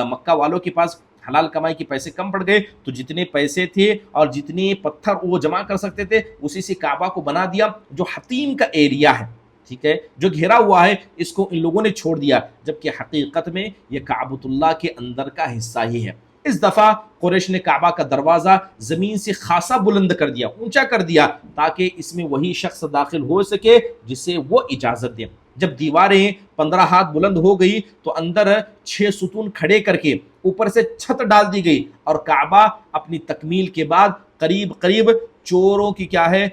مکہ والوں کے پاس حلال کمائی کے پیسے کم پڑ گئے، تو جتنے پیسے تھے اور جتنے پتھر وہ جمع کر سکتے تھے اسی سے کعبہ کو بنا دیا۔ جو حتیم کا ایریا ہے، ٹھیک ہے، جو گھیرا ہوا ہے، اس کو ان لوگوں نے چھوڑ دیا، جبکہ حقیقت میں یہ کعبۃ اللہ کے اندر کا حصہ ہی ہے۔ اس دفعہ قریش نے کعبہ کا دروازہ زمین سے خاصا بلند کر دیا، اونچا کر دیا، تاکہ اس میں وہی شخص داخل ہو سکے جسے وہ اجازت دے۔ جب دیواریں 15 ہاتھ بلند ہو گئی تو اندر 6 ستون کھڑے کر کے اوپر سے چھت ڈال دی گئی، اور کعبہ اپنی تکمیل کے بعد قریب چوروں کی کیا ہے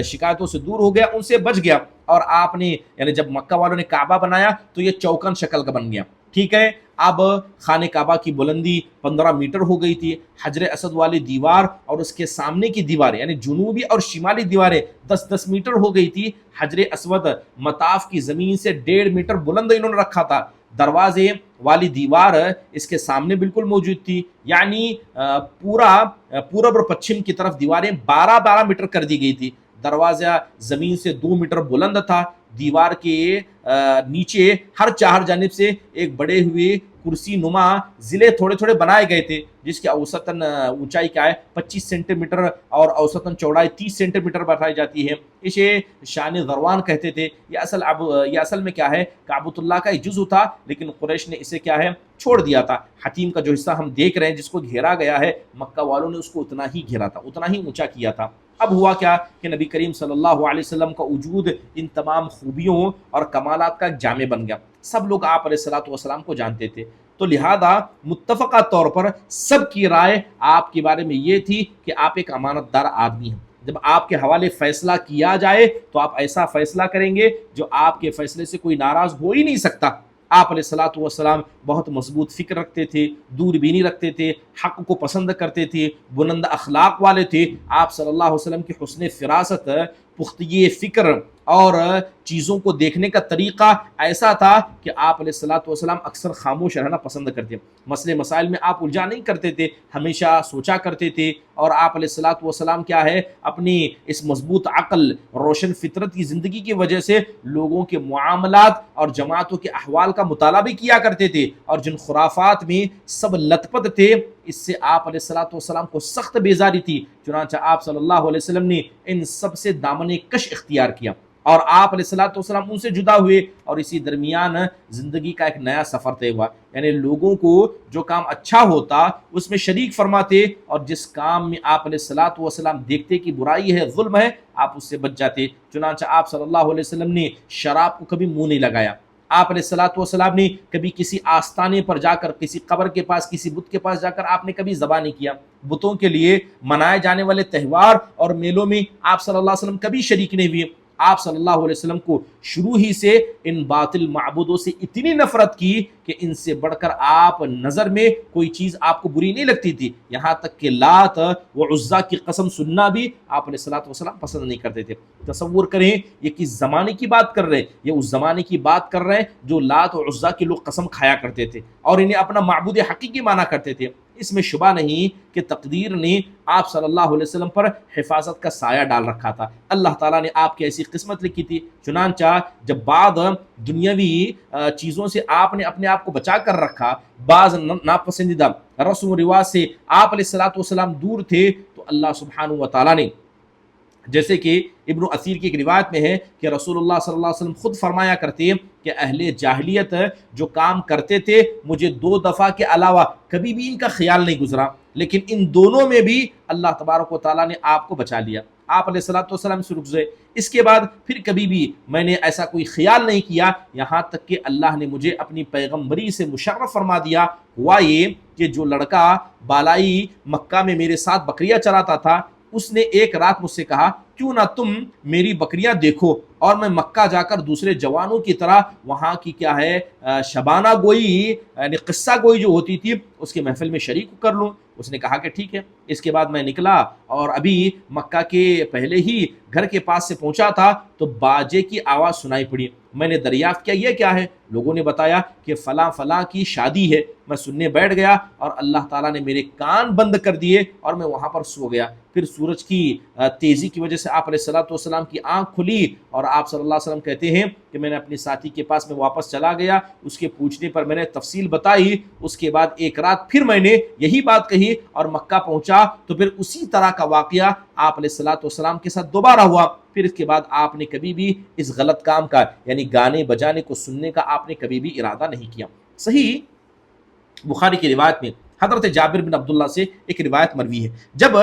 شکایتوں سے دور ہو گیا، ان سے بچ گیا۔ اور آپ نے یعنی جب مکہ والوں نے کعبہ بنایا تو یہ چوکن شکل کا بن گیا، ٹھیک ہے۔ اب خانہ کعبہ کی بلندی 15 میٹر ہو گئی تھی۔ حجر اسود والی دیوار اور اس کے سامنے کی دیواریں یعنی جنوبی اور شمالی دیواریں 10-10 میٹر ہو گئی تھی۔ حجر اسود مطاف کی زمین سے 1.5 میٹر بلند انہوں نے رکھا تھا۔ دروازے والی دیوار اس کے سامنے بالکل موجود تھی، یعنی پورب اور پچھم کی طرف دیواریں 12 میٹر کر دی گئی تھی۔ دروازہ زمین سے 2 میٹر بلند تھا۔ دیوار کے نیچے ہر 4 جانب سے ایک بڑے ہوئے کرسی نما ضلع تھوڑے بنائے گئے تھے، جس کی اوسطاً اونچائی کیا ہے 25 سینٹی میٹر اور اوسطاً چوڑائی 30 سینٹی میٹر بتائی جاتی ہے۔ اسے شان ذروان کہتے تھے۔ یہ اصل میں کیا ہے کعبۃ اللہ کا ایک جزو تھا، لیکن قریش نے اسے کیا ہے چھوڑ دیا تھا۔ حتیم کا جو حصہ ہم دیکھ رہے ہیں جس کو گھیرا گیا ہے، مکہ والوں نے اس کو اتنا ہی گھیرا تھا، اتنا ہی اونچا کیا تھا۔ اب ہوا کیا کہ نبی کریم صلی اللہ علیہ وسلم کا وجود ان تمام خوبیوں اور کمالات کا ایک جامع بن گیا۔ سب لوگ آپ علیہ الصلوۃ والسلام کو جانتے تھے، تو لہذا متفقہ طور پر سب کی رائے آپ کے بارے میں یہ تھی کہ آپ ایک امانت دار آدمی ہیں۔ جب آپ کے حوالے فیصلہ کیا جائے تو آپ ایسا فیصلہ کریں گے جو آپ کے فیصلے سے کوئی ناراض ہو ہی نہیں سکتا۔ آپ علیہ الصلوۃ والسلام بہت مضبوط فکر رکھتے تھے، دور بینی رکھتے تھے، حق کو پسند کرتے تھے، بلند اخلاق والے تھے۔ آپ صلی اللہ علیہ وسلم کی حسن فراست، پختگی فکر اور چیزوں کو دیکھنے کا طریقہ ایسا تھا کہ آپ علیہ الصلوۃ والسلام اکثر خاموش رہنا پسند کرتے، مسئلے مسائل میں آپ الجھا نہیں کرتے تھے، ہمیشہ سوچا کرتے تھے۔ اور آپ علیہ الصلوۃ والسلام کیا ہے اپنی اس مضبوط عقل، روشن فطرت کی زندگی کی وجہ سے لوگوں کے معاملات اور جماعتوں کے احوال کا مطالعہ بھی کیا کرتے تھے، اور جن خرافات میں سب لت پت تھے اس سے آپ علیہ الصلوۃ والسلام کو سخت بیزاری تھی۔ چنانچہ آپ صلی اللہ علیہ وسلم نے ان سب سے دامن کش اختیار کیا، اور آپ علیہ الصلوۃ والسلام ان سے جدا ہوئے، اور اسی درمیان زندگی کا ایک نیا سفر طے ہوا۔ یعنی لوگوں کو جو کام اچھا ہوتا اس میں شریک فرماتے، اور جس کام میں آپ علیہ الصلوۃ والسلام دیکھتے کہ برائی ہے، ظلم ہے، آپ اس سے بچ جاتے۔ چنانچہ آپ صلی اللہ علیہ وسلم نے شراب کو کبھی منہ نہیں لگایا۔ آپ علیہ الصلوۃ والسلام نے کبھی کسی آستانے پر جا کر، کسی قبر کے پاس، کسی بت کے پاس جا کر آپ نے کبھی ذبح نہیں کیا۔ بتوں کے لیے منائے جانے والے تہوار اور میلوں میں آپ صلی اللہ علیہ وسلم کبھی شریک نہیں ہوئے۔ آپ صلی اللہ علیہ وسلم کو شروع ہی سے ان باطل معبودوں سے اتنی نفرت کی کہ ان سے بڑھ کر آپ نظر میں کوئی چیز آپ کو بری نہیں لگتی تھی، یہاں تک کہ لات و عزیٰ کی قسم سننا بھی آپ علیہ الصلوۃ والسلام پسند نہیں کرتے تھے۔ تصور کریں یہ کس زمانے کی بات کر رہے ہیں، یہ اس زمانے کی بات کر رہے ہیں جو لات و عزیٰ کی لوگ قسم کھایا کرتے تھے اور انہیں اپنا معبود حقیقی مانا کرتے تھے۔ اس میں شبہ نہیں کہ تقدیر نے آپ صلی اللہ علیہ وسلم پر حفاظت کا سایہ ڈال رکھا تھا، اللہ تعالیٰ نے آپ کی ایسی قسمت لکھی تھی۔ چنانچہ جب بعض دنیاوی چیزوں سے آپ نے اپنے آپ کو بچا کر رکھا، بعض ناپسندیدہ رسم و رواج سے آپ علیہ الصلوۃ والسلام دور تھے، تو اللہ سبحانہ و تعالیٰ نے جیسے کہ ابن اسیر کی ایک روایت میں ہے کہ رسول اللہ صلی اللہ علیہ وسلم خود فرمایا کرتے کہ اہل جاہلیت جو کام کرتے تھے مجھے 2 دفعہ کے علاوہ کبھی بھی ان کا خیال نہیں گزرا، لیکن ان دونوں میں بھی اللہ تبارک و تعالیٰ نے آپ کو بچا لیا، آپ علیہ الصلوۃ والسلام سے رک گئے۔ اس کے بعد پھر کبھی بھی میں نے ایسا کوئی خیال نہیں کیا، یہاں تک کہ اللہ نے مجھے اپنی پیغمبری سے مشرف فرما دیا۔ ہوا یہ کہ جو لڑکا بالائی مکہ میں میرے ساتھ بکریاں چراتا تھا، اس نے ایک رات مجھ سے کہا کیوں نہ تم میری بکریاں دیکھو اور میں مکہ جا کر دوسرے جوانوں کی طرح وہاں کی کیا ہے شبانہ گوئی یعنی قصہ گوئی جو ہوتی تھی اس کے محفل میں شریک کر لوں۔ اس نے کہا کہ ٹھیک ہے۔ اس کے بعد میں نکلا اور ابھی مکہ کے پہلے ہی گھر کے پاس سے پہنچا تھا تو باجے کی آواز سنائی پڑی۔ میں نے دریافت کیا یہ کیا ہے؟ لوگوں نے بتایا کہ فلاں فلاں کی شادی ہے۔ میں سننے بیٹھ گیا اور اللہ تعالیٰ نے میرے کان بند کر دیے اور میں وہاں پر سو گیا۔ پھر سورج کی تیزی کی وجہ سے آپ علیہ الصلوۃ والسلام کی آنکھ کھلی اور آپ صلی اللہ علیہ وسلم کہتے ہیں کہ میں نے اپنے ساتھی کے پاس میں واپس چلا گیا، اس کے پوچھنے پر میں نے تفصیل بتائی۔ اس کے بعد ایک رات پھر میں نے یہی بات کہی اور مکہ پہنچا تو پھر اسی طرح کا واقعہ آپ علیہ الصلوۃ والسلام کے ساتھ دوبارہ ہوا۔ پھر اس کے بعد آپ نے کبھی بھی اس غلط کام کا یعنی گانے بجانے کو سننے کا آپ نے کبھی بھی ارادہ نہیں کیا۔ صحیح بخاری کی روایت میں حضرت جابر بن عبداللہ سے ایک روایت مروی ہے، جب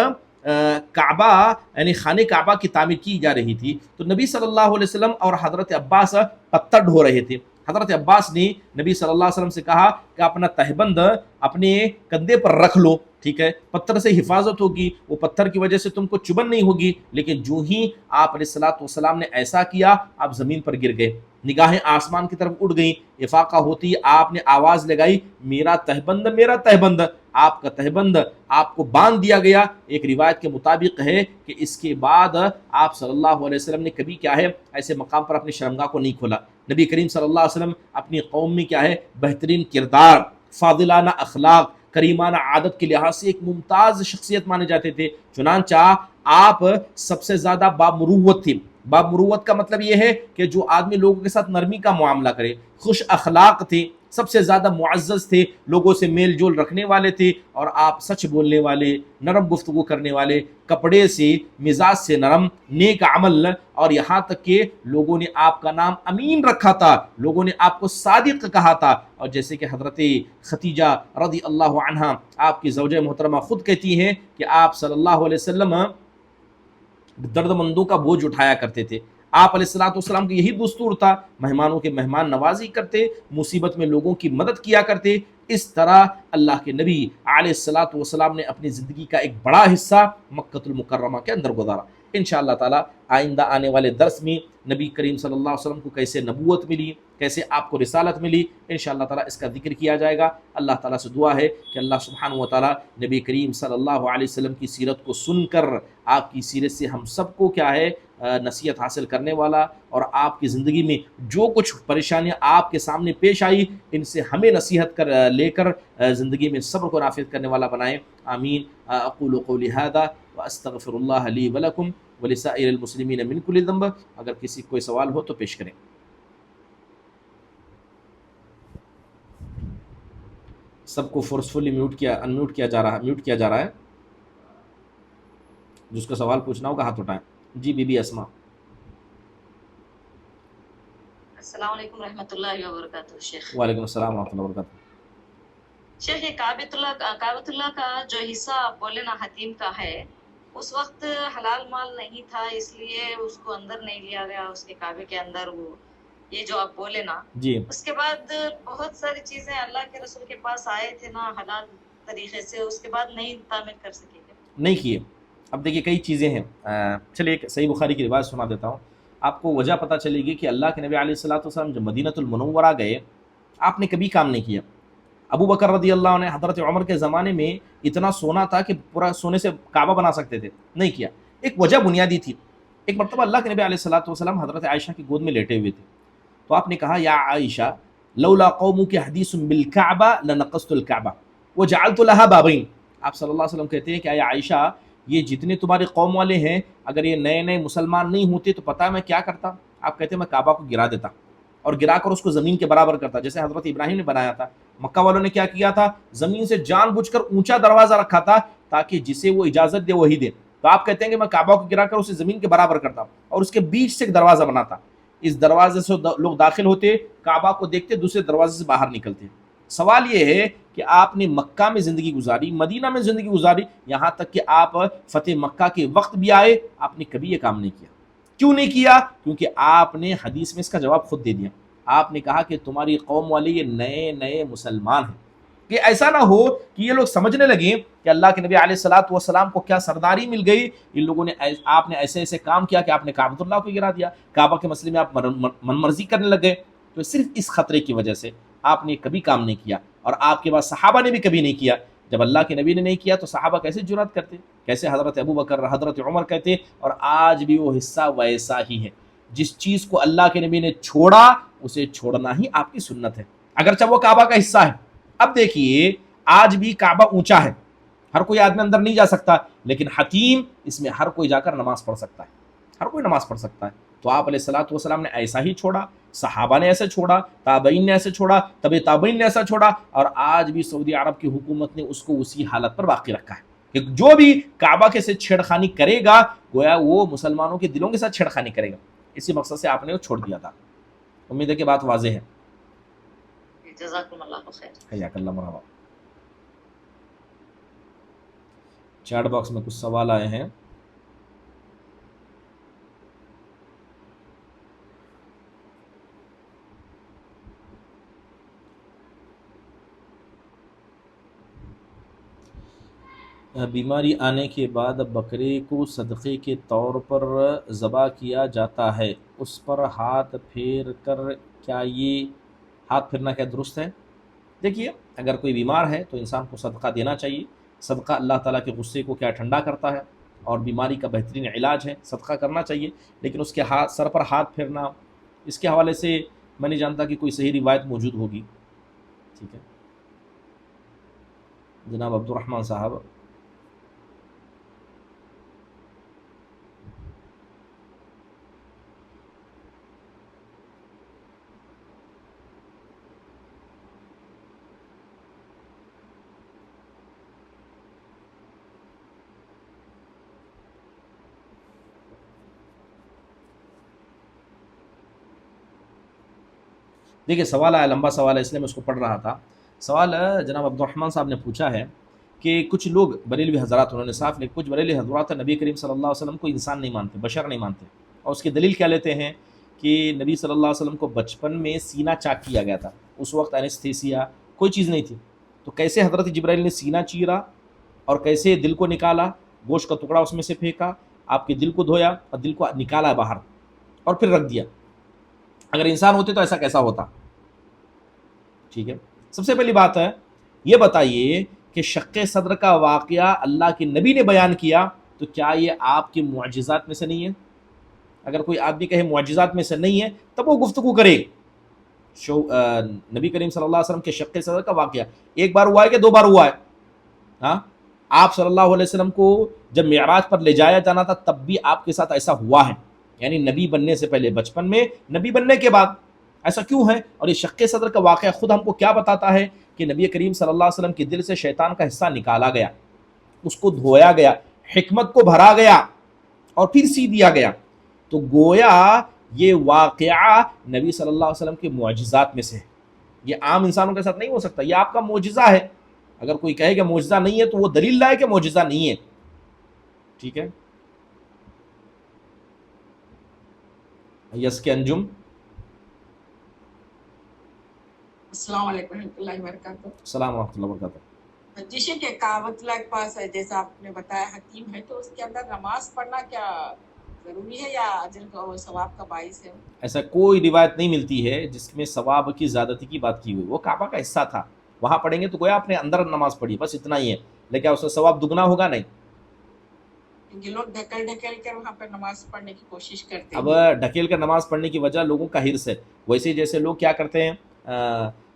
کعبہ یعنی خانہ کعبہ کی تعمیر کی جا رہی تھی تو نبی صلی اللہ علیہ وسلم اور حضرت عباس پتھر ڈھو رہے تھے۔ حضرت عباس نے نبی صلی اللہ علیہ وسلم سے کہا کہ اپنا تہبند اپنے کندھے پر رکھ لو، ٹھیک ہے، پتھر سے حفاظت ہوگی، وہ پتھر کی وجہ سے تم کو چبھن نہیں ہوگی۔ لیکن جو ہی آپ علیہ الصلوۃ والسلام نے ایسا کیا آپ زمین پر گر گئے، نگاہیں آسمان کی طرف اٹھ گئیں۔ افاقہ ہوتی آپ نے آواز لگائی میرا تہبند میرا تہبند، آپ کا تہبند آپ کو باندھ دیا گیا۔ ایک روایت کے مطابق ہے کہ اس کے بعد آپ صلی اللہ علیہ وسلم نے کبھی کیا ہے ایسے مقام پر اپنی شرمگاہ کو نہیں کھولا۔ نبی کریم صلی اللہ علیہ وسلم اپنی قوم میں کیا ہے بہترین کردار، فاضلانہ اخلاق، کریمانہ عادت کے لحاظ سے ایک ممتاز شخصیت مانے جاتے تھے۔ چنانچہ آپ سب سے زیادہ بامروت تھے۔ بامروت کا مطلب یہ ہے کہ جو آدمی لوگوں کے ساتھ نرمی کا معاملہ کرے، خوش اخلاق تھے، سب سے زیادہ معزز تھے، لوگوں سے میل جول رکھنے والے تھے، اور آپ سچ بولنے والے، نرم گفتگو کرنے والے، کپڑے سے مزاج سے نرم، نیک عمل، اور یہاں تک کہ لوگوں نے آپ کا نام امین رکھا تھا، لوگوں نے آپ کو صادق کہا تھا۔ اور جیسے کہ حضرت ختیجہ رضی اللہ عنہا آپ کی زوجہ محترمہ خود کہتی ہیں کہ آپ صلی اللہ علیہ وسلم درد مندوں کا بوجھ اٹھایا کرتے تھے۔ آپ علیہ الصلوۃ والسلام کی یہی دستور تھا، مہمانوں کے مہمان نوازی کرتے، مصیبت میں لوگوں کی مدد کیا کرتے۔ اس طرح اللہ کے نبی علیہ الصلوۃ والسلام نے اپنی زندگی کا ایک بڑا حصہ مکہ المکرمہ کے اندر گزارا۔ انشاءاللہ تعالی آئندہ آنے والے درس میں نبی کریم صلی اللہ علیہ وسلم کو کیسے نبوت ملی، کیسے آپ کو رسالت ملی، انشاءاللہ تعالی اس کا ذکر کیا جائے گا۔ اللہ تعالیٰ سے دعا ہے کہ اللہ سبحانہ و تعالیٰ نبی کریم صلی اللہ علیہ وسلم کی سیرت کو سن کر آپ کی سیرت سے ہم سب کو کیا ہے نصیحت حاصل کرنے والا، اور آپ کی زندگی میں جو کچھ پریشانیاں آپ کے سامنے پیش آئی ان سے ہمیں نصیحت لے کر زندگی میں صبر کو نافذ کرنے والا بنائیں۔ آمین۔ اقول قولی ھذا واستغفر اللہ لی ولکم ولسائر المسلمین من کل ذنب۔ اگر کسی کوئی سوال ہو تو پیش کریں۔ سب کو فورسفلی میوٹ کیا جا رہا ہے۔ جس کو سوال پوچھنا ہوگا ہاتھ اٹھائیں۔ جی بی بی اسما۔ السلام علیکم رحمۃ اللہ وبرکاتہ شیخ۔ وعلیکم السلام ورحمۃ اللہ وبرکاتہ۔ شیخ یہ کعبۃ اللہ کا جو حصہ آپ بولے نا حتیم کا ہے، اس وقت حلال مال نہیں تھا اس لیے اس کو اندر نہیں لیا گیا، اس کے کعبے کے اندر وہ یہ جو آپ بولے نا جی۔ اس کے بعد بہت ساری چیزیں اللہ کے رسول کے پاس آئے تھے نا حلال طریقے سے، اس کے بعد نہیں تعمیر کر سکے گا؟ نہیں کیے۔ اب دیکھیے کئی چیزیں ہیں، چلیے ایک صحیح بخاری کی روایت سنا دیتا ہوں، آپ کو وجہ پتہ چلے گی کہ اللہ کے نبی علیہ الصلوۃ والسلام جب مدینہ المنورہ گئے آپ نے کبھی کام نہیں کیا۔ ابو بکر رضی اللہ عنہ حضرت عمر کے زمانے میں اتنا سونا تھا کہ پورا سونے سے کعبہ بنا سکتے تھے، نہیں کیا۔ ایک وجہ بنیادی تھی۔ ایک مرتبہ اللہ کے نبی علیہ الصلوۃ والسلام حضرت عائشہ کی گود میں لیٹے ہوئے تھے، تو آپ نے کہا یا عائشہ لولا قومک حدیث بالکعبہ لنقصت الکعبہ وجعلت لها بابین۔ آپ صلی اللہ علیہ وسلم کہتے ہیں کہ اے عائشہ یہ جتنے تمہارے قوم والے ہیں اگر یہ نئے نئے مسلمان نہیں ہوتے تو پتہ ہے میں کیا کرتا؟ آپ کہتے ہیں میں کعبہ کو گرا دیتا اور گرا کر اس کو زمین کے برابر کرتا، جیسے حضرت ابراہیم نے بنایا تھا۔ مکہ والوں نے کیا کیا تھا؟ زمین سے جان بوجھ کر اونچا دروازہ رکھا تھا تاکہ جسے وہ اجازت دے وہی دے۔ تو آپ کہتے ہیں کہ میں کعبہ کو گرا کر اسے زمین کے برابر کرتا اور اس کے بیچ سے ایک دروازہ بناتا، اس دروازے سے لوگ داخل ہوتے، کعبہ کو دیکھتے، دوسرے دروازے سے باہر نکلتے۔ سوال یہ ہے کہ آپ نے مکہ میں زندگی گزاری، مدینہ میں زندگی گزاری، یہاں تک کہ آپ فتح مکہ کے وقت بھی آئے، آپ نے کبھی یہ کام نہیں کیا۔ کیوں نہیں کیا؟ کیونکہ آپ نے حدیث میں اس کا جواب خود دے دیا۔ آپ نے کہا کہ تمہاری قوم والے یہ نئے نئے مسلمان ہیں، کہ ایسا نہ ہو کہ یہ لوگ سمجھنے لگیں کہ اللہ کے نبی علیہ الصلوۃ والسلام کو کیا سرداری مل گئی، ان لوگوں نے آپ نے ایسے ایسے کام کیا کہ آپ نے کعبۃ اللہ کو گرا دیا، کعبہ کے مسئلے میں آپ من مرضی کرنے لگ گئے۔ تو صرف اس خطرے کی وجہ سے آپ نے کبھی کام نہیں کیا، اور آپ کے بعد صحابہ نے بھی کبھی نہیں کیا۔ جب اللہ کے نبی نے نہیں کیا تو صحابہ کیسے جرأت کرتے، کیسے حضرت ابو بکر، حضرت عمر کہتے؟ اور آج بھی وہ حصہ ویسا ہی ہے۔ جس چیز کو اللہ کے نبی نے چھوڑا اسے چھوڑنا ہی آپ کی سنت ہے، اگرچہ وہ کعبہ کا حصہ ہے۔ اب دیکھیے آج بھی کعبہ اونچا ہے، ہر کوئی آدمی اندر نہیں جا سکتا، لیکن حتیم اس میں ہر کوئی جا کر نماز پڑھ سکتا ہے، ہر کوئی نماز پڑھ سکتا ہے۔ تو آپ علیہ الصلوۃ والسلام نے ایسا ہی چھوڑا، صحابہ نے ایسے چھوڑا، تابعین نے ایسے چھوڑا، تبع تابعین نے ایسا چھوڑا، اور آج بھی سعودی عرب کی حکومت نے اس کو اسی حالت پر باقی رکھا ہے کہ جو بھی کعبہ کے سے چھیڑخانی کرے گا گویا وہ مسلمانوں کے دلوں کے ساتھ چھیڑخانی کرے گا۔ اسی مقصد سے آپ نے وہ چھوڑ دیا تھا۔ امید ہے کہ بات واضح ہے۔ جزاکم اللہ خیر۔ حیاک اللہ، مرحبا۔ چیٹ باکس میں کچھ سوال آئے ہیں۔ بیماری آنے کے بعد بکرے کو صدقے کے طور پر ذبح کیا جاتا ہے، اس پر ہاتھ پھیر کر کیا یہ ہاتھ پھرنا کیا درست ہے؟ دیکھیے اگر کوئی بیمار ہے تو انسان کو صدقہ دینا چاہیے۔ صدقہ اللہ تعالیٰ کے غصے کو کیا ٹھنڈا کرتا ہے، اور بیماری کا بہترین علاج ہے، صدقہ کرنا چاہیے۔ لیکن اس کے سر پر ہاتھ پھیرنا، اس کے حوالے سے میں نہیں جانتا کہ کوئی صحیح روایت موجود ہوگی۔ ٹھیک ہے جناب عبد الرحمن صاحب، دیکھیے سوال آیا، لمبا سوال ہے اس لیے میں اس کو پڑھ رہا تھا۔ سوال جناب عبد الرحمن صاحب نے پوچھا ہے کہ کچھ لوگ بریلوی حضرات، انہوں نے صاف لکھا، کچھ بریلوی حضرات نبی کریم صلی اللہ علیہ وسلم کو انسان نہیں مانتے، بشر نہیں مانتے، اور اس کی دلیل کیا لیتے ہیں کہ نبی صلی اللہ علیہ وسلم کو بچپن میں سینہ چاک کیا گیا تھا، اس وقت انستھیسیا کوئی چیز نہیں تھی، تو کیسے حضرت جبرائیل نے سینہ چیرا اور کیسے دل کو نکالا، گوشت کا ٹکڑا اس میں سے پھینکا، آپ کے دل کو دھویا اور دل کو نکالا باہر اور پھر رکھ دیا؟ اگر انسان ہوتے تو ایسا کیسا ہوتا؟ ٹھیک ہے، سب سے پہلی بات ہے یہ بتائیے کہ شق صدر کا واقعہ اللہ کے نبی نے بیان کیا تو کیا یہ آپ کے معجزات میں سے نہیں ہے؟ اگر کوئی آدمی کہے معجزات میں سے نہیں ہے تب وہ گفتگو کرے۔ نبی کریم صلی اللہ علیہ وسلم کے شق صدر کا واقعہ ایک بار ہوا ہے کہ دو بار ہوا ہے؟ ہاں، آپ صلی اللہ علیہ وسلم کو جب معراج پر لے جایا جانا تھا تب بھی آپ کے ساتھ ایسا ہوا ہے، یعنی نبی بننے سے پہلے بچپن میں، نبی بننے کے بعد، ایسا کیوں ہے؟ اور یہ شق صدر کا واقعہ خود ہم کو کیا بتاتا ہے کہ نبی کریم صلی اللہ علیہ وسلم کے دل سے شیطان کا حصہ نکالا گیا، اس کو دھویا گیا، حکمت کو بھرا گیا اور پھر سی دیا گیا۔ تو گویا یہ واقعہ نبی صلی اللہ علیہ وسلم کے معجزات میں سے ہے، یہ عام انسانوں کے ساتھ نہیں ہو سکتا، یہ آپ کا معجزہ ہے۔ اگر کوئی کہے کہ معجزہ نہیں ہے تو وہ دلیل لائے کہ معجزہ نہیں ہے۔ ٹھیک ہے، یس کے انجم، السلام علیکم ورحمۃ اللہ وبرکاتہ۔ السلام ورحمۃ اللہ وبرکاتہ۔ جیسے کہ کعبۃ اللہ کے پاس ہے، جیسا آپ نے بتایا حتیم ہے، تو اس کے اندر نماز پڑھنا کیا ضروری ہے یا اجر کا اور ثواب کا باعث ہے؟ ایسا کوئی روایت نہیں ملتی ہے جس میں ثواب کی زیادتی کی بات کی ہوئی۔ وہ کعبہ کا حصہ تھا، وہاں پڑھیں گے تو گویا اپنے اندر نماز پڑھی، بس اتنا ہی ہے، لیکن اس کا ثواب دگنا ہوگا نہیں۔ کیونکہ لوگ ڈھکیل کر وہاں پہ نماز پڑھنے کی کوشش کرتے اب ہیں۔ ڈھکیل کر نماز پڑھنے کی وجہ لوگوں کا حرص ہے، ویسے جیسے لوگ کیا کرتے ہیں،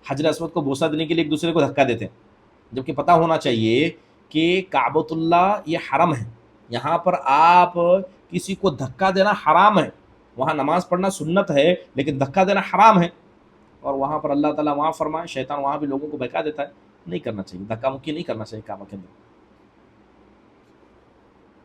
حجر اسود کو بوسہ دینے کے لیے ایک دوسرے کو دھکا دیتے ہیں، جبکہ پتہ ہونا چاہیے کہ کعبۃ اللہ یہ حرم ہے، یہاں پر آپ کسی کو دھکا دینا حرام ہے، وہاں نماز پڑھنا سنت ہے لیکن دھکا دینا حرام ہے، اور وہاں پر اللہ تعالیٰ وہاں فرمائے، شیطان وہاں بھی لوگوں کو بہکا دیتا ہے، نہیں کرنا چاہیے، دھکا مکی نہیں کرنا چاہیے کعبہ کے اندر۔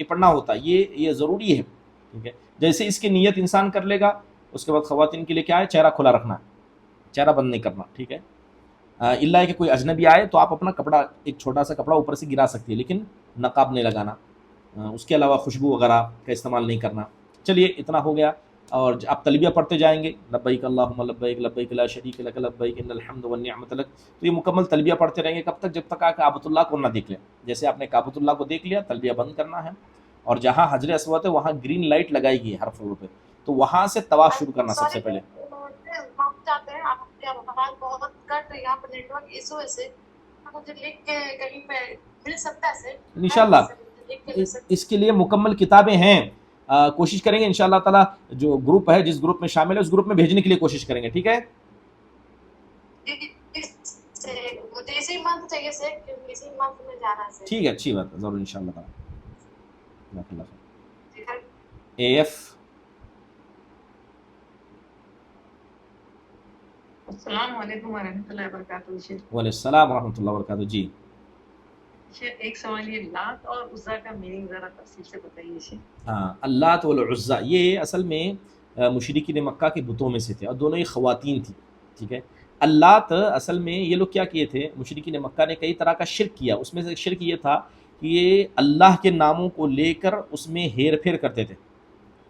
یہ پڑھنا ہوتا ہے، یہ ضروری ہے، ٹھیک ہے. جیسے اس کی نیت انسان کر لے گا، اس کے بعد خواتین کے لیے کیا ہے، چہرہ کھلا رکھنا ہے، چہرہ بند نہیں کرنا، ٹھیک ہے. اللہ کہ کوئی اجنبی آئے تو آپ اپنا کپڑا، ایک چھوٹا سا کپڑا اوپر سے گرا سکتی ہے، لیکن نقاب نہیں لگانا. اس کے علاوہ خوشبو وغیرہ کا استعمال نہیں کرنا. چلیے اتنا ہو گیا، اور آپ تلبیہ پڑھتے جائیں گے، لبیک اللہم لبیک لبیک لا شریک لک لبیک ان الحمد والنعمت لک. تو یہ مکمل تلبیہ پڑھتے رہیں گے کب تک، جب تک آپ کعبۃ اللہ کو نہ دیکھ لیں. جیسے آپ نے کعبۃ اللہ کو دیکھ لیا، تلبیہ بند کرنا ہے، اور جہاں حجر اسود ہے وہاں گرین لائٹ لگائی گئی ہے ہر فلور پہ، تو وہاں سے طواف شروع کرنا سب سے پہلے. ہم چاہتے ہیں آپ کے آواز بہت کٹ یہاں پر نیٹ ورک ایشو ہے سے مجھے لکھ کے کہیں پہ مل سکتا ہے انشاءاللہ اس کے لیے مکمل کتابیں ہیں. کوشش کریں گے انشاءاللہ تعالیٰ، جو گروپ ہے جس گروپ میں شامل ہے اس گروپ میں بھیجنے کے لیے کوشش کریں گے، ٹھیک ہے. مجھے اسی منتھ چاہیے سے کیونکہ اسی منتھ میں جانا ہے. ٹھیک ہے، اچھی بات ہے، ضرور انشاءاللہ تعالیٰ. AF السلام علیکم ورحمۃ اللہ وبرکاتہ. وعلیکم السلام ورحمۃ اللہ وبرکاتہ. جی شیخ ایک سوال، یہ لات اور عزا کا میننگ ذرا تفصیل سے بتائیے شیخ. ہاں، اللات والعزیٰ یہ اصل میں مشرکین مکہ کے بتوں میں سے تھے، اور دونوں ہی خواتین تھیں، ٹھیک ہے. اللات اصل میں یہ لوگ کیا کیے تھے، مشرکین مکہ نے کئی طرح کا شرک کیا. اس میں سے ایک شرک یہ تھا کہ یہ اللہ کے ناموں کو لے کر اس میں ہیر پھیر کرتے تھے،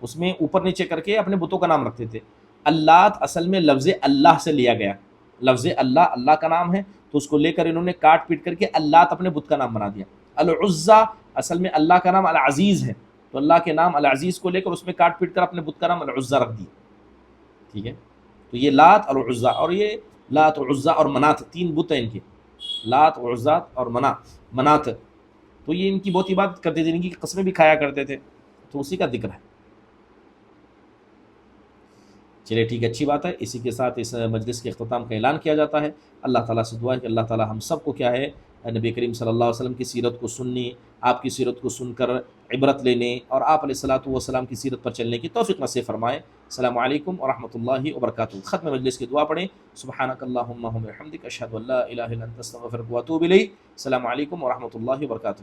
اس میں اوپر نیچے کر کے اپنے بتوں کا نام رکھتے تھے. اللات اصل میں لفظ اللہ سے لیا گیا، لفظ اللہ کا نام ہے، تو اس کو لے کر انہوں نے کاٹ پیٹ کر کے اللات اپنے بت کا نام بنا دیا. العزیٰ اصل میں اللہ کا نام العزیز ہے، تو اللہ کے نام العزیز کو لے کر اس میں کاٹ پیٹ کر اپنے بت کا نام العزیٰ رکھ دیا، ٹھیک ہے. تو یہ لات اور عزیٰ، اور یہ لات و عزیٰ اور منات، تین بت ہیں ان کے، لات و عزیٰ اور منات. تو یہ ان کی بہت عبادت کرتے تھے، ان کی قسمیں بھی کھایا کرتے تھے، تو اسی کا ذکر ہے. چلیے ٹھیک ہے، اچھی بات ہے. اسی کے ساتھ اس مجلس کے اختتام کا اعلان کیا جاتا ہے. اللہ تعالیٰ سے دعا ہے کہ اللہ تعالیٰ ہم سب کو کیا ہے، نبی کریم صلی اللہ علیہ وسلم کی سیرت کو سننے، آپ کی سیرت کو سن کر عبرت لینے، اور آپ علیہ الصلوۃ والسلام کی سیرت پر چلنے کی توفیق نصیب فرمائے. السلام علیکم ورحمۃ اللہ وبرکاتہ. ختم مجلس کی دعا پڑھیں. سبحانک اللہم وبحمدک، اشہد ان لا الہ الا انت، استغفرک واتوب الیک. السلام علیکم ورحمۃ اللہ وبرکاتہ.